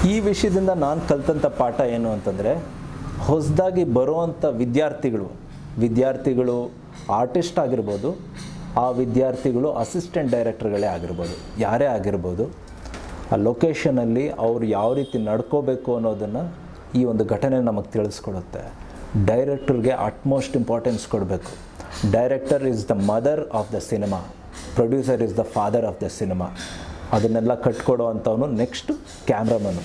ಈ ವಿಷಯದಿಂದ ನಾನು ಕಲಿತಂಥ ಪಾಠ ಏನು ಅಂತಂದರೆ, ಹೊಸದಾಗಿ ಬರುವಂಥ ವಿದ್ಯಾರ್ಥಿಗಳು ಆರ್ಟಿಸ್ಟ್ ಆಗಿರ್ಬೋದು, ಆ ವಿದ್ಯಾರ್ಥಿಗಳು ಅಸಿಸ್ಟೆಂಟ್ ಡೈರೆಕ್ಟರ್ಗಳೇ ಆಗಿರ್ಬೋದು, ಯಾರೇ ಆಗಿರ್ಬೋದು, ಆ ಲೊಕೇಶನಲ್ಲಿ ಅವ್ರು ಯಾವ ರೀತಿ ನಡ್ಕೋಬೇಕು ಅನ್ನೋದನ್ನು ಈ ಒಂದು ಘಟನೆ ನಮಗೆ ತಿಳಿಸ್ಕೊಡುತ್ತೆ. ಡೈರೆಕ್ಟರ್ಗೆ ಅಟ್ಮೋಸ್ಟ್ ಇಂಪಾರ್ಟೆನ್ಸ್ ಕೊಡಬೇಕು. Director is the mother of the cinema, producer is the father of the cinema. ಅದನ್ನೆಲ್ಲ ಕಟ್ಕೊಡೋ ಅಂಥವನು ನೆಕ್ಸ್ಟು ಕ್ಯಾಮ್ರಾಮನ್ನು.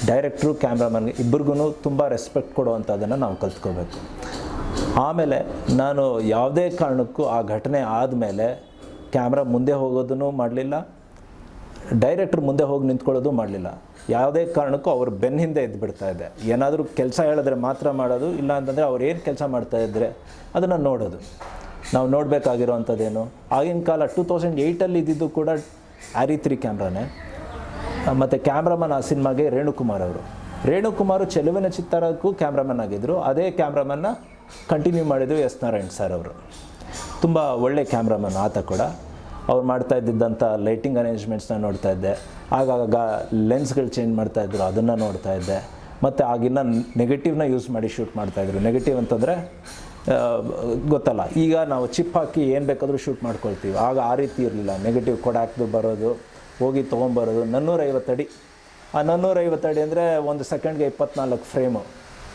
ಡೈರೆಕ್ಟ್ರು ಕ್ಯಾಮ್ರಾಮನ್ಗೆ ಇಬ್ಬರಿಗೂ ತುಂಬ ರೆಸ್ಪೆಕ್ಟ್ ಕೊಡುವಂಥದ್ದನ್ನು ನಾವು ಕಲ್ತ್ಕೋಬೇಕು. ಆಮೇಲೆ ನಾನು ಯಾವುದೇ ಕಾರಣಕ್ಕೂ ಆ ಘಟನೆ ಆದಮೇಲೆ ಕ್ಯಾಮ್ರಾ ಮುಂದೆ ಹೋಗೋದನ್ನು ಮಾಡಲಿಲ್ಲ, ಡೈರೆಕ್ಟ್ರ್ ಮುಂದೆ ಹೋಗಿ ನಿಂತ್ಕೊಳ್ಳೋದು ಮಾಡಲಿಲ್ಲ. ಯಾವುದೇ ಕಾರಣಕ್ಕೂ ಅವ್ರು ಬೆನ್ನ ಹಿಂದೆ ಎದ್ದುಬಿಡ್ತಾ ಇದ್ದೆ. ಏನಾದರೂ ಕೆಲಸ ಹೇಳಿದ್ರೆ ಮಾತ್ರ ಮಾಡೋದು, ಇಲ್ಲ ಅಂತಂದರೆ ಅವ್ರು ಏನು ಕೆಲಸ ಮಾಡ್ತಾಯಿದ್ರೆ ಅದನ್ನು ನೋಡೋದು. ನಾವು ನೋಡಬೇಕಾಗಿರೋವಂಥದ್ದೇನು, ಆಗಿನ ಕಾಲ 2008 ಇದ್ದಿದ್ದು ಕೂಡ ಆರಿ 3 ಕ್ಯಾಮ್ರಾನೇ. ಮತ್ತು ಕ್ಯಾಮ್ರಾಮನ್ ಆ ಸಿನಿಮಾಗೆ ರೇಣುಕುಮಾರು ಚೆಲುವಿನ ಚಿತ್ತಾರಕ್ಕೂ ಕ್ಯಾಮ್ರಾಮನ್ ಆಗಿದ್ದರು. ಅದೇ ಕ್ಯಾಮ್ರಾಮನ್ನ ಕಂಟಿನ್ಯೂ ಮಾಡಿದ್ರು ಎಸ್ ನಾರಾಯಣ್ ಸರ್ ಅವರು. ತುಂಬ ಒಳ್ಳೆ ಕ್ಯಾಮ್ರಾಮನ್ ಆತ ಕೂಡ. ಅವ್ರು ಮಾಡ್ತಾ ಇದ್ದಿದ್ದಂಥ ಲೈಟಿಂಗ್ ಅರೇಂಜ್ಮೆಂಟ್ಸ್ನ ನೋಡ್ತಾ ಇದ್ದೆ. ಆಗಾಗ ಲೆನ್ಸ್ಗಳು ಚೇಂಜ್ ಮಾಡ್ತಾಯಿದ್ರು, ಅದನ್ನು ನೋಡ್ತಾ ಇದ್ದೆ. ಮತ್ತು ಆಗಿನ ನೆಗೆಟಿವ್ನ ಯೂಸ್ ಮಾಡಿ ಶೂಟ್ ಮಾಡ್ತಾಯಿದ್ರು. ನೆಗೆಟಿವ್ ಅಂತಂದರೆ ಗೊತ್ತಲ್ಲ, ಈಗ ನಾವು ಚಿಪ್ ಹಾಕಿ ಏನು ಬೇಕಾದರೂ ಶೂಟ್ ಮಾಡ್ಕೊಳ್ತೀವಿ. ಆಗ ಆ ರೀತಿ ಇರಲಿಲ್ಲ. ನೆಗೆಟಿವ್ ಕೊಡಾಕ್ದು ಬರೋದು, ಹೋಗಿ ತೊಗೊಂಬರೋದು. 450 ಅಡಿ. ಆ 450 ಅಡಿ ಅಂದರೆ ಒಂದು ಸೆಕೆಂಡ್ಗೆ 24 ಫ್ರೇಮು,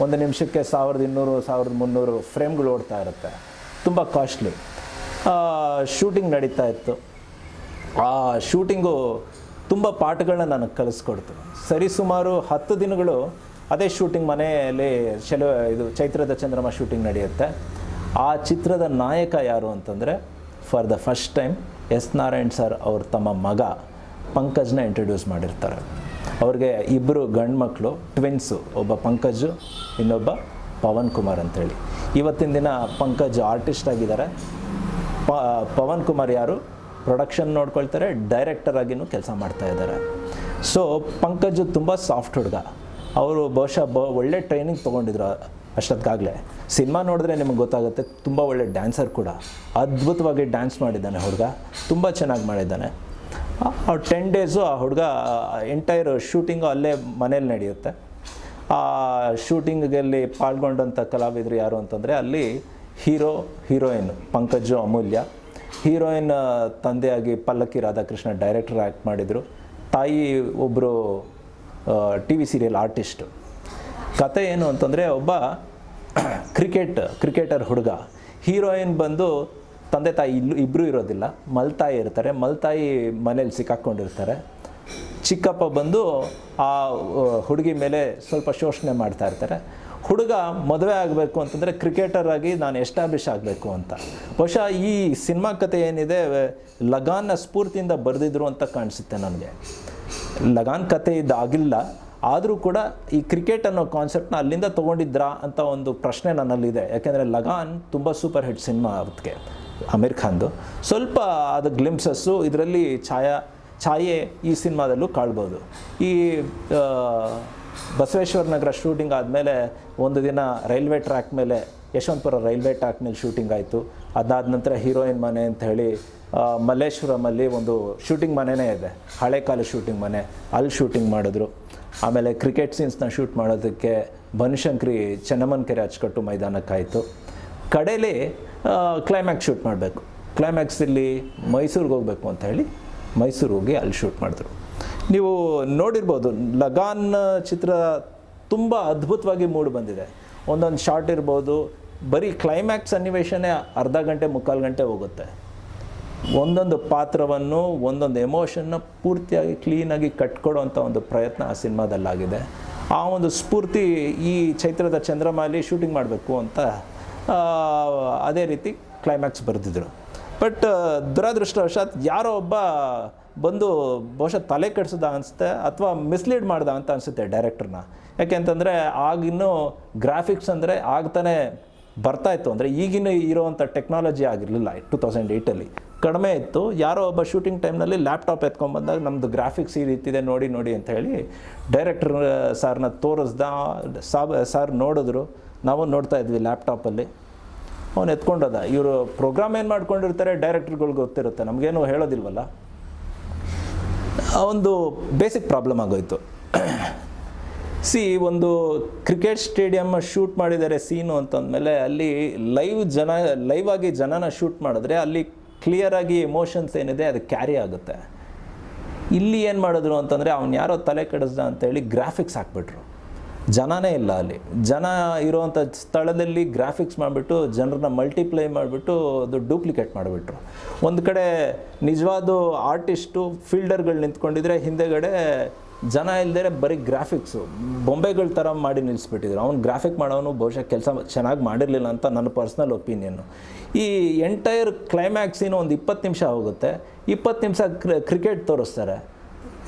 ಒಂದು ನಿಮಿಷಕ್ಕೆ 1200 1300 ಫ್ರೇಮ್ಗಳು ಓಡ್ತಾ ಇರುತ್ತೆ. ತುಂಬ ಕಾಸ್ಟ್ಲಿ. ಶೂಟಿಂಗ್ ನಡೀತಾ ಇತ್ತು. ಆ ಶೂಟಿಂಗು ತುಂಬ ಪಾಠಗಳನ್ನ ನನಗೆ ಕಲಿಸ್ಕೊಡ್ತು. ಸರಿಸುಮಾರು 10 ದಿನಗಳು ಅದೇ ಶೂಟಿಂಗ್ ಮನೆಯಲ್ಲಿ ಚೈತ್ರದ ಚಂದ್ರಮ ಶೂಟಿಂಗ್ ನಡೆಯುತ್ತೆ. ಆ ಚಿತ್ರದ ನಾಯಕ ಯಾರು ಅಂತಂದರೆ, for the first time S Narayan sir ಅವ್ರ ತಮ್ಮ ಮಗ ಪಂಕಜ್ನ ಇಂಟ್ರೊಡ್ಯೂಸ್ ಮಾಡಿರ್ತಾರೆ. ಅವ್ರಿಗೆ 2 ಗಂಡು ಮಕ್ಕಳು, ಟ್ವಿನ್ಸು, ಒಬ್ಬ ಪಂಕಜು, ಇನ್ನೊಬ್ಬ ಪವನ್ ಕುಮಾರ್ ಅಂಥೇಳಿ. ಇವತ್ತಿನ ದಿನ ಪಂಕಜ್ ಆರ್ಟಿಸ್ಟ್ ಆಗಿದ್ದಾರೆ. ಪವನ್ ಕುಮಾರ್ ಯಾರು ಪ್ರೊಡಕ್ಷನ್ ನೋಡ್ಕೊಳ್ತಾರೆ, ಡೈರೆಕ್ಟರ್ ಆಗಿನೂ ಕೆಲಸ ಮಾಡ್ತಾ ಇದ್ದಾರೆ. ಸೊ ಪಂಕಜ್ ತುಂಬ ಸಾಫ್ಟ್ ಹುಡುಗ. ಅವರು ಬಹುಶಃ ಒಳ್ಳೆ ಟ್ರೈನಿಂಗ್ ತೊಗೊಂಡಿದ್ರು ಅಷ್ಟೊತ್ತಿಗಾಗಲೇ. ಸಿನಿಮಾ ನೋಡಿದ್ರೆ ನಿಮಗೆ ಗೊತ್ತಾಗುತ್ತೆ, ತುಂಬ ಒಳ್ಳೆ ಡ್ಯಾನ್ಸರ್ ಕೂಡ. ಅದ್ಭುತವಾಗಿ ಡ್ಯಾನ್ಸ್ ಮಾಡಿದ್ದಾನೆ ಹುಡುಗ, ತುಂಬ ಚೆನ್ನಾಗಿ ಮಾಡಿದ್ದಾನೆ. 10 ಡೇಸು ಆ ಹುಡುಗ ಎಂಟೈರ್ ಶೂಟಿಂಗು ಅಲ್ಲೇ ಮನೇಲಿ ನಡೆಯುತ್ತೆ. ಆ ಶೂಟಿಂಗಲ್ಲಿ ಪಾಲ್ಗೊಂಡಂಥ ಕಲಾವಿದರು ಯಾರು ಅಂತಂದರೆ, ಅಲ್ಲಿ ಹೀರೋಯಿನ್ ಪಂಕಜು ಅಮೂಲ್ಯ, ಹೀರೋಯಿನ್ ತಂದೆಯಾಗಿ ಪಲ್ಲಕ್ಕಿ ರಾಧಾಕೃಷ್ಣ ಡೈರೆಕ್ಟರ್ ಆ್ಯಕ್ಟ್ ಮಾಡಿದರು. ತಾಯಿ ಒಬ್ಬರು TV ಸೀರಿಯಲ್ ಆರ್ಟಿಸ್ಟು. ಕತೆ ಏನು ಅಂತಂದರೆ, ಒಬ್ಬ ಕ್ರಿಕೆಟರ್ ಹುಡುಗ. ಹೀರೋಯಿನ್ ಬಂದು ತಂದೆ ತಾಯಿ ಇಬ್ಬರೂ ಇರೋದಿಲ್ಲ, ಮಲ್ತಾಯಿ ಇರ್ತಾರೆ. ಮಲ್ತಾಯಿ ಮನೇಲಿ ಸಿಕ್ಕಾಕ್ಕೊಂಡಿರ್ತಾರೆ. ಚಿಕ್ಕಪ್ಪ ಬಂದು ಆ ಹುಡುಗಿ ಮೇಲೆ ಸ್ವಲ್ಪ ಶೋಷಣೆ ಮಾಡ್ತಾ ಇರ್ತಾರೆ. ಹುಡುಗ ಮದುವೆ ಆಗಬೇಕು ಅಂತಂದರೆ ಕ್ರಿಕೆಟರ್ ಆಗಿ ನಾನು ಎಸ್ಟಾಬ್ಲಿಷ್ ಆಗಬೇಕು ಅಂತ. ಬಹುಶಃ ಈ ಸಿನಿಮಾ ಕತೆ ಏನಿದೆ, ಲಗಾನ್ನ ಸ್ಫೂರ್ತಿಯಿಂದ ಬರೆದಿದ್ರು ಅಂತ ಕಾಣಿಸುತ್ತೆ ನನಗೆ. ಲಗಾನ್ ಕತೆ ಇದಾಗಿಲ್ಲ, ಆದರೂ ಕೂಡ ಈ ಕ್ರಿಕೆಟ್ ಅನ್ನೋ ಕಾನ್ಸೆಪ್ಟನ್ನ ಅಲ್ಲಿಂದ ತೊಗೊಂಡಿದ್ರಾ ಅಂತ ಒಂದು ಪ್ರಶ್ನೆ ನನ್ನಲ್ಲಿದೆ. ಯಾಕೆಂದರೆ ಲಗಾನ್ ತುಂಬ ಸೂಪರ್ ಹಿಟ್ ಸಿನಿಮಾ ಅದಕ್ಕೆ, ಅಮೀರ್ ಖಾನ್ದು. ಸ್ವಲ್ಪ ಅದು ಗ್ಲಿಮ್ಸಸ್ಸು ಇದರಲ್ಲಿ ಛಾಯೆ ಈ ಸಿನಿಮಾದಲ್ಲೂ ಕಾಣ್ಬೋದು. ಈ ಬಸವೇಶ್ವರ ನಗರ ಶೂಟಿಂಗ್ ಆದಮೇಲೆ ಒಂದು ದಿನ ರೈಲ್ವೆ ಟ್ರ್ಯಾಕ್ ಮೇಲೆ, ಯಶವಂತಪುರ ರೈಲ್ವೆ ಟ್ರ್ಯಾಕ್ ಮೇಲೆ ಶೂಟಿಂಗ್ ಆಯಿತು. ಅದಾದ ನಂತರ ಹೀರೋಯಿನ್ ಮನೆ ಅಂತ ಹೇಳಿ ಮಲ್ಲೇಶ್ವರಮಲ್ಲಿ ಒಂದು ಶೂಟಿಂಗ್ ಮನೆಯೇ ಇದೆ, ಹಳೆ ಕಾಲ ಶೂಟಿಂಗ್ ಮನೆ, ಅಲ್ಲಿ ಶೂಟಿಂಗ್ ಮಾಡಿದ್ರು. ಆಮೇಲೆ ಕ್ರಿಕೆಟ್ ಸೀನ್ಸ್ನ ಶೂಟ್ ಮಾಡೋದಕ್ಕೆ ಬನಶಂಕರಿ ಚೆನ್ನಮ್ಮನ ಕೆರೆ ಅಚ್ಚುಕಟ್ಟು ಮೈದಾನಕ್ಕಾಯಿತು. ಕಡೆಯಲ್ಲಿ ಕ್ಲೈಮ್ಯಾಕ್ಸ್ ಶೂಟ್ ಮಾಡಬೇಕು. ಕ್ಲೈಮ್ಯಾಕ್ಸಲ್ಲಿ ಮೈಸೂರಿಗೆ ಹೋಗಬೇಕು ಅಂತ ಹೇಳಿ ಮೈಸೂರು ಹೋಗಿ ಅಲ್ಲಿ ಶೂಟ್ ಮಾಡಿದ್ರು. ನೀವು ನೋಡಿರ್ಬೋದು, ಲಗಾನ್ ಚಿತ್ರ ತುಂಬ ಅದ್ಭುತವಾಗಿ ಮೂಡಿ ಬಂದಿದೆ. ಒಂದೊಂದು ಶಾರ್ಟ್ ಇರ್ಬೋದು, ಬರೀ ಕ್ಲೈಮ್ಯಾಕ್ಸ್ ಸನ್ನಿವೇಶನೇ ಅರ್ಧ ಗಂಟೆ ಮುಕ್ಕಾಲು ಗಂಟೆ ಹೋಗುತ್ತೆ. ಒಂದೊಂದು ಪಾತ್ರವನ್ನು, ಒಂದೊಂದು ಎಮೋಷನ್ನ ಪೂರ್ತಿಯಾಗಿ ಕ್ಲೀನಾಗಿ ಕಟ್ಕೊಡೋವಂಥ ಒಂದು ಪ್ರಯತ್ನ ಆ ಸಿನಿಮಾದಲ್ಲಾಗಿದೆ. ಆ ಒಂದು ಸ್ಫೂರ್ತಿ ಈ ಚೈತ್ರದ ಚಂದ್ರಮಾಲಿ ಶೂಟಿಂಗ್ ಮಾಡಬೇಕು ಅಂತ ಅದೇ ರೀತಿ ಕ್ಲೈಮ್ಯಾಕ್ಸ್ ಬರೆದಿದ್ರು. ಬಟ್ ದುರದೃಷ್ಟವಶಾತ್ ಯಾರೋ ಒಬ್ಬ ಬಂದು ಬಹುಶಃ ತಲೆ ಕೆಡಿಸ್ದ ಅನಿಸುತ್ತೆ, ಅಥವಾ ಮಿಸ್ಲೀಡ್ ಮಾಡ್ದ ಅಂತ ಅನಿಸುತ್ತೆ ಡೈರೆಕ್ಟ್ರನ್ನ. ಯಾಕೆಂತಂದರೆ ಆಗಿನ್ನೂ ಗ್ರಾಫಿಕ್ಸ್ ಅಂದರೆ ಆಗ್ತಾನೆ ಬರ್ತಾಯಿತ್ತು. ಅಂದರೆ ಈಗಿನ ಇರೋವಂಥ ಟೆಕ್ನಾಲಜಿ ಆಗಿರಲಿಲ್ಲ. 2008 ಕಡಿಮೆ ಇತ್ತು. ಯಾರೋ ಒಬ್ಬ ಶೂಟಿಂಗ್ ಟೈಮ್ನಲ್ಲಿ ಲ್ಯಾಪ್ಟಾಪ್ ಎತ್ಕೊಂಡ್ಬಂದಾಗ ನಮ್ಮದು ಗ್ರಾಫಿಕ್ಸ್ ಈ ರೀತಿದೆ ನೋಡಿ ಅಂತ ಹೇಳಿ ಡೈರೆಕ್ಟರ್ ಸಾರ್ನ ತೋರಿಸ್ದ. ಸಾರ್ ನೋಡಿದ್ರು, ನಾವು ನೋಡ್ತಾ ಇದ್ವಿ ಲ್ಯಾಪ್ಟಾಪಲ್ಲಿ. ಅವನು ಎತ್ಕೊಂಡೋದ. ಇವರು ಪ್ರೋಗ್ರಾಮ್ ಏನು ಮಾಡ್ಕೊಂಡಿರ್ತಾರೆ, ಡೈರೆಕ್ಟರ್ಗಳ್ಗೆ ಗೊತ್ತಿರುತ್ತೆ, ನಮಗೇನು ಹೇಳೋದಿಲ್ವಲ್ಲ. ಒಂದು ಬೇಸಿಕ್ ಪ್ರಾಬ್ಲಮ್ ಆಗೋಯ್ತು. ಸಿ ಒಂದು ಕ್ರಿಕೆಟ್ ಸ್ಟೇಡಿಯಮ್ ಶೂಟ್ ಮಾಡಿದ್ದಾರೆ ಸೀನು ಅಂತಂದಮೇಲೆ ಅಲ್ಲಿ ಲೈವ್ ಆಗಿ ಜನನ ಶೂಟ್ ಮಾಡಿದ್ರೆ ಅಲ್ಲಿ ಕ್ಲಿಯರಾಗಿ ಎಮೋಷನ್ಸ್ ಏನಿದೆ ಅದು ಕ್ಯಾರಿ ಆಗುತ್ತೆ. ಇಲ್ಲಿ ಏನು ಮಾಡಿದ್ರು ಅಂತಂದರೆ ಅವ್ನು ಯಾರೋ ತಲೆ ಕೆಡಿಸ್ದ ಅಂತೇಳಿ ಗ್ರಾಫಿಕ್ಸ್ ಹಾಕ್ಬಿಟ್ರು. ಜನನೇ ಇಲ್ಲ ಅಲ್ಲಿ. ಜನ ಇರೋವಂಥ ಸ್ಥಳದಲ್ಲಿ ಗ್ರಾಫಿಕ್ಸ್ ಮಾಡಿಬಿಟ್ಟು ಜನರನ್ನ ಮಲ್ಟಿಪ್ಲೈ ಮಾಡಿಬಿಟ್ಟು ಅದು ಡೂಪ್ಲಿಕೇಟ್ ಮಾಡಿಬಿಟ್ರು. ಒಂದು ಕಡೆ ನಿಜವಾದ ಆರ್ಟಿಸ್ಟು ಫೀಲ್ಡರ್ಗಳು ನಿಂತ್ಕೊಂಡಿದ್ರೆ ಹಿಂದೆಗಡೆ ಜನ ಇಲ್ಲದೇ ಬರೀ ಗ್ರಾಫಿಕ್ಸು ಬೊಂಬೆಗಳ ಥರ ಮಾಡಿ ನಿಲ್ಲಿಸ್ಬಿಟ್ಟಿದ್ರು. ಅವ್ನು ಗ್ರಾಫಿಕ್ ಮಾಡೋನು ಬಹುಶಃ ಕೆಲಸ ಚೆನ್ನಾಗಿ ಮಾಡಿರಲಿಲ್ಲ ಅಂತ ನನ್ನ ಪರ್ಸ್ನಲ್ ಒಪಿನಿಯನ್ನು. ಈ ಎಂಟೈರ್ ಕ್ಲೈಮ್ಯಾಕ್ಸಿನ ಒಂದು 20 ನಿಮಿಷ ಹೋಗುತ್ತೆ. 20 ನಿಮಿಷ ಕ್ರಿಕೆಟ್ ತೋರಿಸ್ತಾರೆ.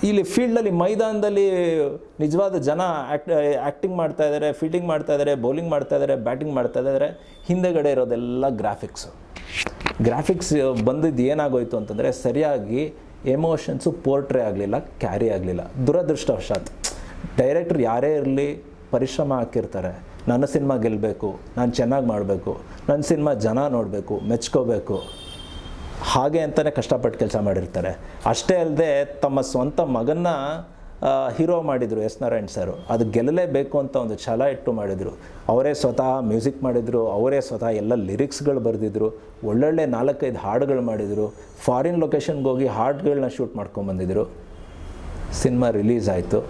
ಇಲ್ಲಿ ಫೀಲ್ಡಲ್ಲಿ ಮೈದಾನದಲ್ಲಿ ನಿಜವಾದ ಜನ ಆ್ಯಕ್ಟಿಂಗ್ ಮಾಡ್ತಾಯಿದ್ದಾರೆ, ಫೀಲ್ಡಿಂಗ್ ಮಾಡ್ತಾಯಿದ್ದಾರೆ, ಬೌಲಿಂಗ್ ಮಾಡ್ತಾಯಿದ್ದಾರೆ, ಬ್ಯಾಟಿಂಗ್ ಮಾಡ್ತಾಯಿದ್ದಾರೆ. ಹಿಂದೆಗಡೆ ಇರೋದೆಲ್ಲ ಗ್ರಾಫಿಕ್ಸ್ ಬಂದಿದ್ದು ಏನಾಗೋಯ್ತು ಅಂತಂದರೆ ಸರಿಯಾಗಿ ಎಮೋಷನ್ಸು ಪೋರ್ಟ್ರೇ ಆಗಲಿಲ್ಲ, ಕ್ಯಾರಿ ಆಗಲಿಲ್ಲ. ದುರದೃಷ್ಟವಶಾತ್ ಡೈರೆಕ್ಟ್ರ್ ಯಾರೇ ಇರಲಿ ಪರಿಶ್ರಮ ಹಾಕಿರ್ತಾರೆ. ನನ್ನ ಸಿನಿಮಾ ಗೆಲ್ಲಬೇಕು, ನಾನು ಚೆನ್ನಾಗಿ ಮಾಡಬೇಕು, ನನ್ನ ಸಿನಿಮಾ ಜನ ನೋಡಬೇಕು, ಮೆಚ್ಕೋಬೇಕು, ಹಾಗೆ ಅಂತಲೇ ಕಷ್ಟಪಟ್ಟು ಕೆಲಸ ಮಾಡಿರ್ತಾರೆ. ಅಷ್ಟೇ ಅಲ್ಲದೆ ತಮ್ಮ ಸ್ವಂತ ಮಗನ್ನ ಹೀರೋ ಮಾಡಿದರು ಎಸ್ ನಾರಾಯಣ್ ಸರು. ಅದು ಗೆಲ್ಲಲೇಬೇಕು ಅಂತ ಒಂದು ಛಲ ಇಟ್ಟು ಮಾಡಿದರು. ಅವರೇ ಸ್ವತಃ ಮ್ಯೂಸಿಕ್ ಮಾಡಿದರು, ಅವರೇ ಸ್ವತಃ ಎಲ್ಲ ಲಿರಿಕ್ಸ್ಗಳು ಬರೆದಿದ್ರು, ಒಳ್ಳೊಳ್ಳೆ 4-5 ಹಾಡುಗಳು ಮಾಡಿದರು. ಫಾರಿನ್ ಲೊಕೇಶನ್ಗೆ ಹೋಗಿ ಹಾಡುಗಳನ್ನ ಶೂಟ್ ಮಾಡ್ಕೊಂಬಂದಿದ್ರು. ಸಿನಿಮಾ ರಿಲೀಸ್ ಆಯಿತು.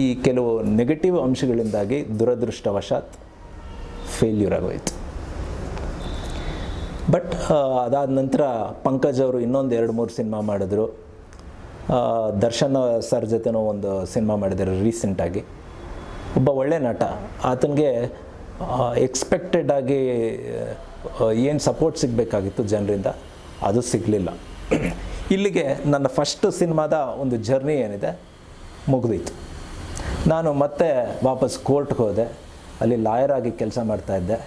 ಈ ಕೆಲವು ನೆಗೆಟಿವ್ ಅಂಶಗಳಿಂದಾಗಿ ದುರದೃಷ್ಟವಶಾತ್ ಫೇಲ್ಯೂರ್ ಆಗೋಯಿತು. ಬಟ್ ಅದಾದ ನಂತರ ಪಂಕಜ್ ಅವರು ಇನ್ನೊಂದು 2-3 ಸಿನಿಮಾ ಮಾಡಿದ್ರು. ದರ್ಶನ್ ಸರ್ ಜೊತೆನೂ ಒಂದು ಸಿನಿಮಾ ಮಾಡಿದ್ದಾರೆ ರೀಸೆಂಟಾಗಿ. ಒಬ್ಬ ಒಳ್ಳೆ ನಟ. ಆತನಿಗೆ ಎಕ್ಸ್ಪೆಕ್ಟೆಡ್ ಆಗಿ ಏನು ಸಪೋರ್ಟ್ ಸಿಗಬೇಕಾಗಿತ್ತು ಜನರಿಂದ ಅದು ಸಿಗಲಿಲ್ಲ. ಇಲ್ಲಿಗೆ ನನ್ನ ಫಸ್ಟ್ ಸಿನಿಮಾದ ಒಂದು ಜರ್ನಿ ಏನಿದೆ ಮುಗಿದಿತ್ತು. ನಾನು ಮತ್ತೆ ವಾಪಸ್ ಕೋರ್ಟ್ಗೆ ಹೋದೆ. ಅಲ್ಲಿ ಲಾಯರ್ ಆಗಿ ಕೆಲಸ ಮಾಡ್ತಾಯಿದ್ದೆ.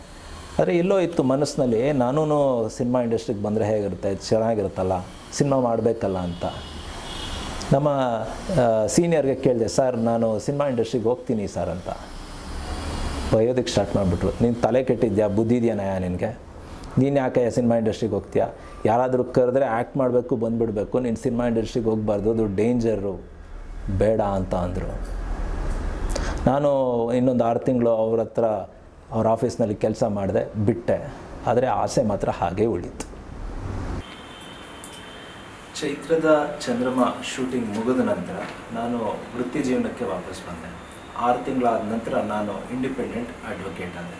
ಆದರೆ ಎಲ್ಲೋ ಇತ್ತು ಮನಸ್ಸಿನಲ್ಲಿ, ನಾನೂ ಸಿನಿಮಾ ಇಂಡಸ್ಟ್ರಿಗೆ ಬಂದರೆ ಹೇಗಿರುತ್ತೆ, ಚೆನ್ನಾಗಿರುತ್ತಲ್ಲ, ಸಿನಿಮಾ ಮಾಡಬೇಕಲ್ಲ ಅಂತ. ನಮ್ಮ ಸೀನಿಯರ್ಗೆ ಕೇಳಿದೆ, ಸರ್ ನಾನು ಸಿನಿಮಾ ಇಂಡಸ್ಟ್ರಿಗೆ ಹೋಗ್ತೀನಿ ಸರ್ ಅಂತ. ಬಯೋದಕ್ಕೆ ಸ್ಟಾರ್ಟ್ ಮಾಡಿಬಿಟ್ರು. ನೀನು ತಲೆ ಕೆಟ್ಟಿದ್ಯಾ, ಬುದ್ಧಿ ಇದೆಯಾ ನಿನಗೆ, ನೀನು ಯಾಕೆ ಸಿನಿಮಾ ಇಂಡಸ್ಟ್ರಿಗೆ ಹೋಗ್ತೀಯಾ, ಯಾರಾದರೂ ಕರೆದ್ರೆ ಆ್ಯಕ್ಟ್ ಮಾಡಬೇಕು ಬಂದುಬಿಡಬೇಕು, ನೀನು ಸಿನಿಮಾ ಇಂಡಸ್ಟ್ರಿಗೆ ಹೋಗಬಾರ್ದು, ಅದು ಡೇಂಜರು, ಬೇಡ ಅಂತ ಅಂದರು. ನಾನು ಇನ್ನೊಂದು 6 ತಿಂಗಳು ಅವ್ರ ಆಫೀಸ್ನಲ್ಲಿ ಕೆಲಸ ಮಾಡಿದೆ, ಬಿಟ್ಟೆ. ಆದರೆ ಆಸೆ ಮಾತ್ರ ಹಾಗೇ ಉಳಿತು. ಚೈತ್ರದ ಚಂದ್ರಮ ಶೂಟಿಂಗ್ ಮುಗಿದ ನಂತರ ನಾನು ವೃತ್ತಿ ಜೀವನಕ್ಕೆ ವಾಪಸ್ ಬಂದೆ. 6 ತಿಂಗಳಾದ ನಂತರ ನಾನು ಇಂಡಿಪೆಂಡೆಂಟ್ ಅಡ್ವೊಕೇಟ್ ಆದೆ.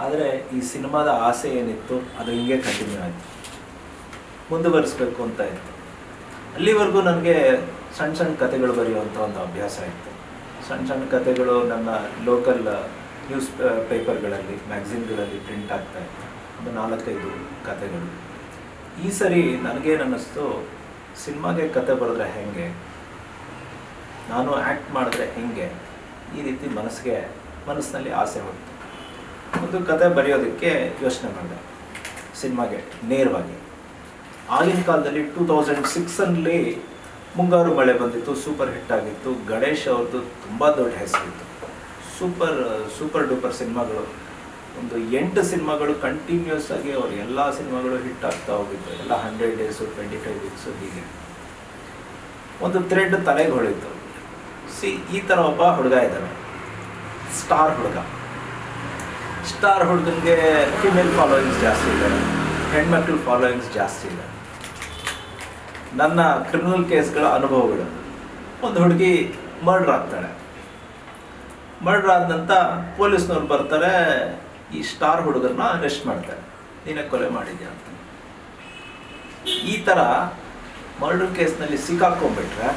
ಆದರೆ ಈ ಸಿನಿಮಾದ ಆಸೆ ಏನಿತ್ತು ಅದು ಹಿಂಗೆ ಕಂಟಿನ್ಯೂ ಆಯಿತು, ಮುಂದುವರಿಸಬೇಕು ಅಂತ ಇತ್ತು. ಅಲ್ಲಿವರೆಗೂ ನನಗೆ ಸಣ್ಣ ಕಥೆಗಳು ಬರೆಯುವಂಥ ಒಂದು ಅಭ್ಯಾಸ ಇತ್ತು. ಸಣ್ಣ ಕಥೆಗಳು ನನ್ನ ಲೋಕಲ್ ನ್ಯೂಸ್ ಪೇಪರ್ಗಳಲ್ಲಿ, ಮ್ಯಾಗ್ಝಿನ್ಗಳಲ್ಲಿ ಪ್ರಿಂಟ್ ಆಗ್ತಾಯಿತ್ತು. ಒಂದು 4-5 ಕಥೆಗಳು. ಈ ಸರಿ ನನಗೇನಿಸ್ತು, ಸಿನಿಮಾಗೆ ಕತೆ ಬರೆದ್ರೆ ಹೇಗೆ, ನಾನು ಆ್ಯಕ್ಟ್ ಮಾಡಿದ್ರೆ ಹೇಗೆ, ಈ ರೀತಿ ಮನಸ್ಸಿನಲ್ಲಿ ಆಸೆ ಹೊತ್ತು ಒಂದು ಕತೆ ಬರೆಯೋದಕ್ಕೆ ಯೋಚನೆ ಮಾಡಿದೆ ಸಿನಿಮಾಗೆ ನೇರವಾಗಿ. ಆಗಿನ ಕಾಲದಲ್ಲಿ 2006 ಮುಂಗಾರು ಮಳೆ ಬಂದಿತ್ತು, ಸೂಪರ್ ಹಿಟ್ ಆಗಿತ್ತು. ಗಣೇಶ್ ಅವ್ರದ್ದು ತುಂಬ ದೊಡ್ಡ ಹೆಸರಿತ್ತು. ಸೂಪರ್ ಡೂಪರ್ ಸಿನಿಮಾಗಳು, ಒಂದು 8 ಸಿನಿಮಾಗಳು ಕಂಟಿನ್ಯೂಸ್ ಆಗಿ ಅವ್ರ ಎಲ್ಲ ಸಿನಿಮಾಗಳು ಹಿಟ್ ಆಗ್ತಾ ಹೋಗಿತ್ತು. ಎಲ್ಲ 100 ಡೇಸು, 25 ವೀಕ್ಸು, ಹೀಗೆ ಒಂದು ಥ್ರೆಡ್ ತಲೆಗೆ ಹೊಳಿತು. ಈ ಥರ ಒಬ್ಬ ಹುಡುಗ ಇದ್ದಾನೆ, ಸ್ಟಾರ್ ಹುಡುಗನಿಗೆ ಫಿಮೇಲ್ ಫಾಲೋಯಿಂಗ್ಸ್ ಜಾಸ್ತಿ ಇದೆ, ಹೆಣ್ಮಕ್ಳ ಫಾಲೋಯಿಂಗ್ಸ್ ಜಾಸ್ತಿ ಇದೆ. ನನ್ನ ಕ್ರಿಮಿನಲ್ ಕೇಸ್ಗಳ ಅನುಭವಗಳು, ಒಂದು ಹುಡುಗಿ ಮರ್ಡರ್ ಆಗ್ತಾಳೆ. ಮರ್ಡರ್ ಆದ ನಂತರ ಪೊಲೀಸ್ನವ್ರು ಬರ್ತಾರೆ, ಈ ಸ್ಟಾರ್ ಹುಡುಗರನ್ನ ಅರೆಸ್ಟ್ ಮಾಡ್ತಾರೆ, ನೀನೇ ಕೊಲೆ ಮಾಡಿದ್ಯಾ ಅಂತ. ಈ ಥರ ಮರ್ಡರ್ ಕೇಸ್ನಲ್ಲಿ ಸಿಕ್ಕಾಕೊಂಡ್ಬಿಟ್ರೆ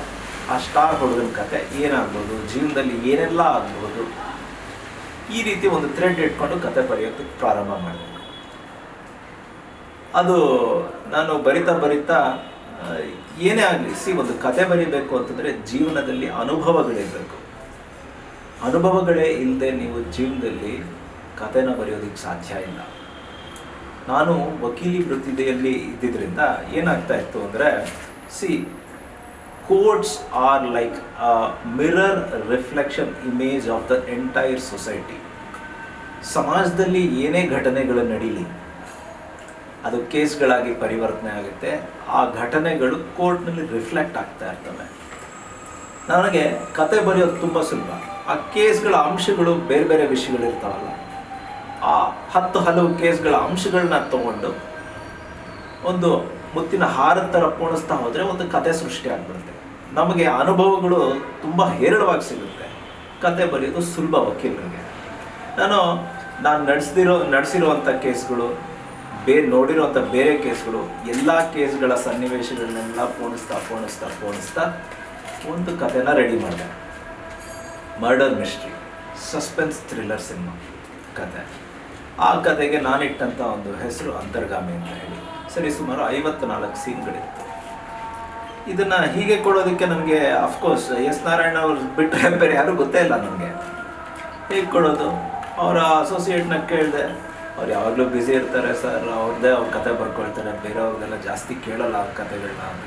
ಆ ಸ್ಟಾರ್ ಹುಡುಗನ ಕತೆ ಏನಾಗ್ಬೋದು, ಜೀವನದಲ್ಲಿ ಏನೆಲ್ಲ ಆಗ್ಬೋದು, ಈ ರೀತಿ ಒಂದು ಥ್ರೆಡ್ ಇಟ್ಕೊಂಡು ಕತೆ ಬರೆಯೋದಕ್ಕೆ ಪ್ರಾರಂಭ ಮಾಡಿದೆ. ಅದು ನಾನು ಬರಿತಾ ಏನೇ ಆಗಲಿ, ಒಂದು ಕತೆ ಬರೀಬೇಕು ಅಂತಂದರೆ ಜೀವನದಲ್ಲಿ ಅನುಭವಗಳಿರಬೇಕು. ಅನುಭವಗಳೇ ಇಲ್ಲದೆ ನೀವು ಜೀವನದಲ್ಲಿ ಕಥೆನ ಬರೆಯೋದಕ್ಕೆ ಸಾಧ್ಯ ಇಲ್ಲ. ನಾನು ವಕೀಲಿ ವೃತ್ತಿಯಲ್ಲಿ ಇದ್ದಿದ್ದರಿಂದ ಏನಾಗ್ತಾ ಇತ್ತು ಅಂದರೆ, courts are like a mirror reflection image of the entire society. ಸಮಾಜದಲ್ಲಿ ಏನೇ ಘಟನೆಗಳು ನಡೀಲಿ ಅದು ಕೇಸ್ಗಳಾಗಿ ಪರಿವರ್ತನೆ ಆಗುತ್ತೆ. ಆ ಘಟನೆಗಳು ಕೋರ್ಟ್ನಲ್ಲಿ ರಿಫ್ಲೆಕ್ಟ್ ಆಗ್ತಾ ಇರ್ತವೆ. ನನಗೆ ಕತೆ ಬರೆಯೋದು ತುಂಬ ಸುಲಭ. ಆ ಕೇಸ್ಗಳ ಅಂಶಗಳು ಬೇರೆ ಬೇರೆ ವಿಷಯಗಳು ಇರ್ತಾವಲ್ಲ, ಆ 10 ಹಲವು ಕೇಸ್ಗಳ ಅಂಶಗಳನ್ನ ತಗೊಂಡು ಒಂದು ಮುತ್ತಿನ ಹಾರದ ಥರ ಪೋಣಿಸ್ತಾ ಹೋದರೆ ಒಂದು ಕತೆ ಸೃಷ್ಟಿ ಆಗ್ಬಿಡುತ್ತೆ. ನಮಗೆ ಅನುಭವಗಳು ತುಂಬ ಹೇರಳವಾಗಿ ಸಿಗುತ್ತೆ. ಕತೆ ಬರೆಯೋದು ಸುಲಭ ವಕೀಲರಿಗೆ. ನಾನು ನಡೆಸಿರುವಂಥ ಕೇಸ್ಗಳು, ನೋಡಿರುವಂಥ ಬೇರೆ ಕೇಸ್ಗಳು, ಎಲ್ಲ ಕೇಸ್ಗಳ ಸನ್ನಿವೇಶಗಳನ್ನೆಲ್ಲ ಪೋಣಿಸ್ತಾ ಒಂದು ಕಥೆನ ರೆಡಿ ಮಾಡಿದೆ. Murder mystery, suspense thriller cinema ಕತೆ. ಆ ಕತೆಗೆ ನಾನಿಟ್ಟಂಥ ಒಂದು ಹೆಸರು ಅಂತರ್ಗಾಮಿ ಅಂತ ಹೇಳಿ. ಸರಿ, ಸುಮಾರು 54 ಸೀನ್ಗಳಿತ್ತು. ಇದನ್ನು ಹೀಗೆ ಕೊಡೋದಕ್ಕೆ ನನಗೆ ಅಫ್ಕೋರ್ಸ್ ಎಸ್ ನಾರಾಯಣ ಅವ್ರು ಬಿಟ್ಟರೆ ಬೇರೆ ಯಾರೂ ಗೊತ್ತೇ ಇಲ್ಲ ನನಗೆ. ಹೇಗೆ ಕೊಡೋದು? ಅವರ ಅಸೋಸಿಯೇಟ್ನ ಕೇಳಿದೆ. ಅವ್ರು ಯಾವಾಗಲೂ ಬ್ಯುಸಿ ಇರ್ತಾರೆ ಸರ್, ಅವ್ರದ್ದೇ ಅವ್ರ ಕತೆ ಬರ್ಕೊಳ್ತಾರೆ, ಬೇರೆಯವ್ರದ್ದೆಲ್ಲ ಜಾಸ್ತಿ ಕೇಳಲ್ಲ ಆ ಕತೆಗಳನ್ನ ಅಂತ.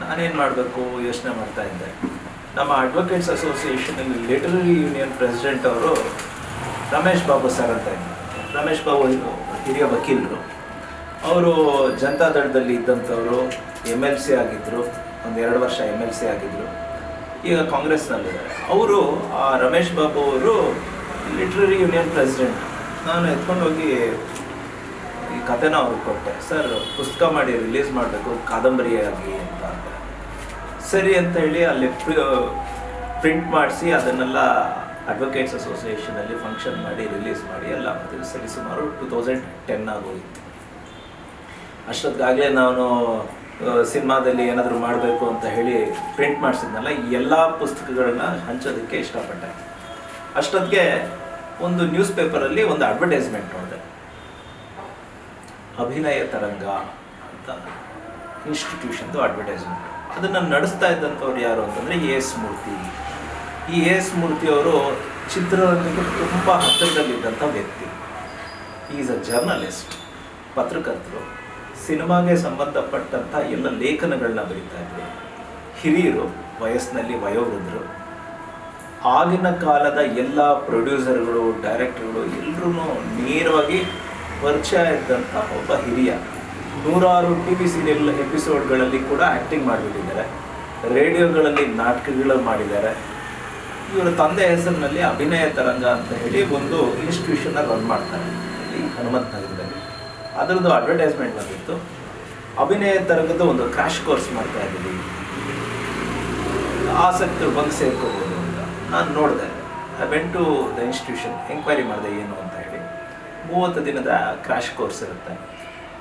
ನಾನೇನು ಮಾಡಬೇಕು ಯೋಚನೆ ಮಾಡ್ತಾ ಇದ್ದೆ. ನಮ್ಮ ಅಡ್ವೊಕೇಟ್ಸ್ ಅಸೋಸಿಯೇಷನಲ್ಲಿ ಲಿಟರರಿ ಯೂನಿಯನ್ ಪ್ರೆಸಿಡೆಂಟ್ ಅವರು ರಮೇಶ್ ಬಾಬು ಸರ್ ಅಂತ ಇದ್ದಾರೆ. ರಮೇಶ್ ಬಾಬು ಹಿರಿಯ ವಕೀಲರು. ಅವರು ಜನತಾದಳದಲ್ಲಿ ಇದ್ದಂಥವರು, MLC ಆಗಿದ್ದರು, 1-2 ವರ್ಷ MLC ಆಗಿದ್ದರು. ಈಗ ಕಾಂಗ್ರೆಸ್ನಲ್ಲಿದ್ದಾರೆ. ಅವರು, ಆ ರಮೇಶ್ ಬಾಬು ಅವರು ಲಿಟ್ರರಿ ಯೂನಿಯನ್ ಪ್ರೆಸಿಡೆಂಟ್. ನಾನು ಎತ್ಕೊಂಡೋಗಿ ಈ ಕಥೆನ ಅವ್ರಿಗೆ ಕೊಟ್ಟೆ. ಸರ್, ಪುಸ್ತಕ ಮಾಡಿ ರಿಲೀಸ್ ಮಾಡಬೇಕು, ಕಾದಂಬರಿಯಾಗಿ ಅಂತ ಅಂದೆ. ಸರಿ ಅಂತ ಹೇಳಿ ಅಲ್ಲಿ ಪ್ರಿಂಟ್ ಮಾಡಿಸಿ ಅದನ್ನೆಲ್ಲ ಅಡ್ವೊಕೇಟ್ಸ್ ಅಸೋಸಿಯೇಷನಲ್ಲಿ ಫಂಕ್ಷನ್ ಮಾಡಿ ರಿಲೀಸ್ ಮಾಡಿ ಎಲ್ಲ ಮಾಡ್ತೀವಿ. ಸರಿ, ಸುಮಾರು 2010 ಆಗೋಗಿತ್ತು. ಅಷ್ಟೊತ್ತಿಗಾಗಲೇ ನಾನು ಸಿನಿಮಾದಲ್ಲಿ ಏನಾದರೂ ಮಾಡಬೇಕು ಅಂತ ಹೇಳಿ ಪ್ರಿಂಟ್ ಮಾಡಿಸಿದ್ನಲ್ಲ, ಈ ಎಲ್ಲ ಪುಸ್ತಕಗಳನ್ನ ಹಂಚೋದಕ್ಕೆ ಇಷ್ಟಪಟ್ಟೆ. ಅಷ್ಟೊತ್ತಿಗೆ ಒಂದು ನ್ಯೂಸ್ ಪೇಪರಲ್ಲಿ ಒಂದು ಅಡ್ವರ್ಟೈಸ್ಮೆಂಟ್ ನೋಡಿದೆ. ಅಭಿನಯ ತರಂಗ ಅಂತ ಇನ್ಸ್ಟಿಟ್ಯೂಷನ್ದು ಅಡ್ವರ್ಟೈಸ್ಮೆಂಟ್. ಅದನ್ನು ನಡೆಸ್ತಾ ಇದ್ದಂಥವ್ರು ಯಾರು ಅಂತಂದರೆ AS ಮೂರ್ತಿ. ಈ AS ಮೂರ್ತಿಯವರು ಚಿತ್ರರಂಗಕ್ಕೆ ತುಂಬ ಹತ್ತಿರದಲ್ಲಿದ್ದಂಥ ವ್ಯಕ್ತಿ. ಈಸ್ ಅ ಜರ್ನಲಿಸ್ಟ್, ಪತ್ರಕರ್ತರು. ಸಿನಿಮಾಗೆ ಸಂಬಂಧಪಟ್ಟಂಥ ಎಲ್ಲ ಲೇಖನಗಳನ್ನ ಬರೀತಾ ಇದ್ರು. ಹಿರಿಯರು, ವಯಸ್ಸಿನಲ್ಲಿ ವಯೋವೃದ್ಧರು. ಆಗಿನ ಕಾಲದ ಎಲ್ಲ ಪ್ರೊಡ್ಯೂಸರ್ಗಳು, ಡೈರೆಕ್ಟರ್ಗಳು ಎಲ್ಲರೂ ನೇರವಾಗಿ ಪರಿಚಯ ಇದ್ದಂಥ ಒಬ್ಬ ಹಿರಿಯ. 100 TV ಸೀರಿಯಲ್ ಎಪಿಸೋಡ್ಗಳಲ್ಲಿ ಕೂಡ ಆ್ಯಕ್ಟಿಂಗ್ ಮಾಡಿಬಿಟ್ಟಿದ್ದಾರೆ. ರೇಡಿಯೋಗಳಲ್ಲಿ ನಾಟಕಗಳು ಮಾಡಿದ್ದಾರೆ. ಇವರ ತಂದೆ ಹೆಸರಿನಲ್ಲಿ ಅಭಿನಯ ತರಂಗ ಅಂತ ಹೇಳಿ ಒಂದು ಇನ್ಸ್ಟಿಟ್ಯೂಷನ್ನ ರನ್ ಮಾಡ್ತಾರೆ ಇಲ್ಲಿ ಹನುಮಂತ ನಗರದಲ್ಲಿ. ಅದರದ್ದು ಅಡ್ವರ್ಟೈಸ್ಮೆಂಟ್ ಬಂದಿತ್ತು. ಅಭಿನಯ ತರಂಗದ ಒಂದು ಕ್ರ್ಯಾಶ್ ಕೋರ್ಸ್ ಮಾಡ್ತಾ ಇದ್ದೀವಿ, ಆಸಕ್ತರು ಬಂದು ಸೇರ್ಕೋಬೋದು ಅಂತ. ನಾನು ನೋಡಿದೆ. I went to the institution, enquiry ಮಾಡಿದೆ ಏನು ಅಂತ ಹೇಳಿ. 30 ದಿನದ ಕ್ರ್ಯಾಶ್ ಕೋರ್ಸ್ ಇರುತ್ತೆ.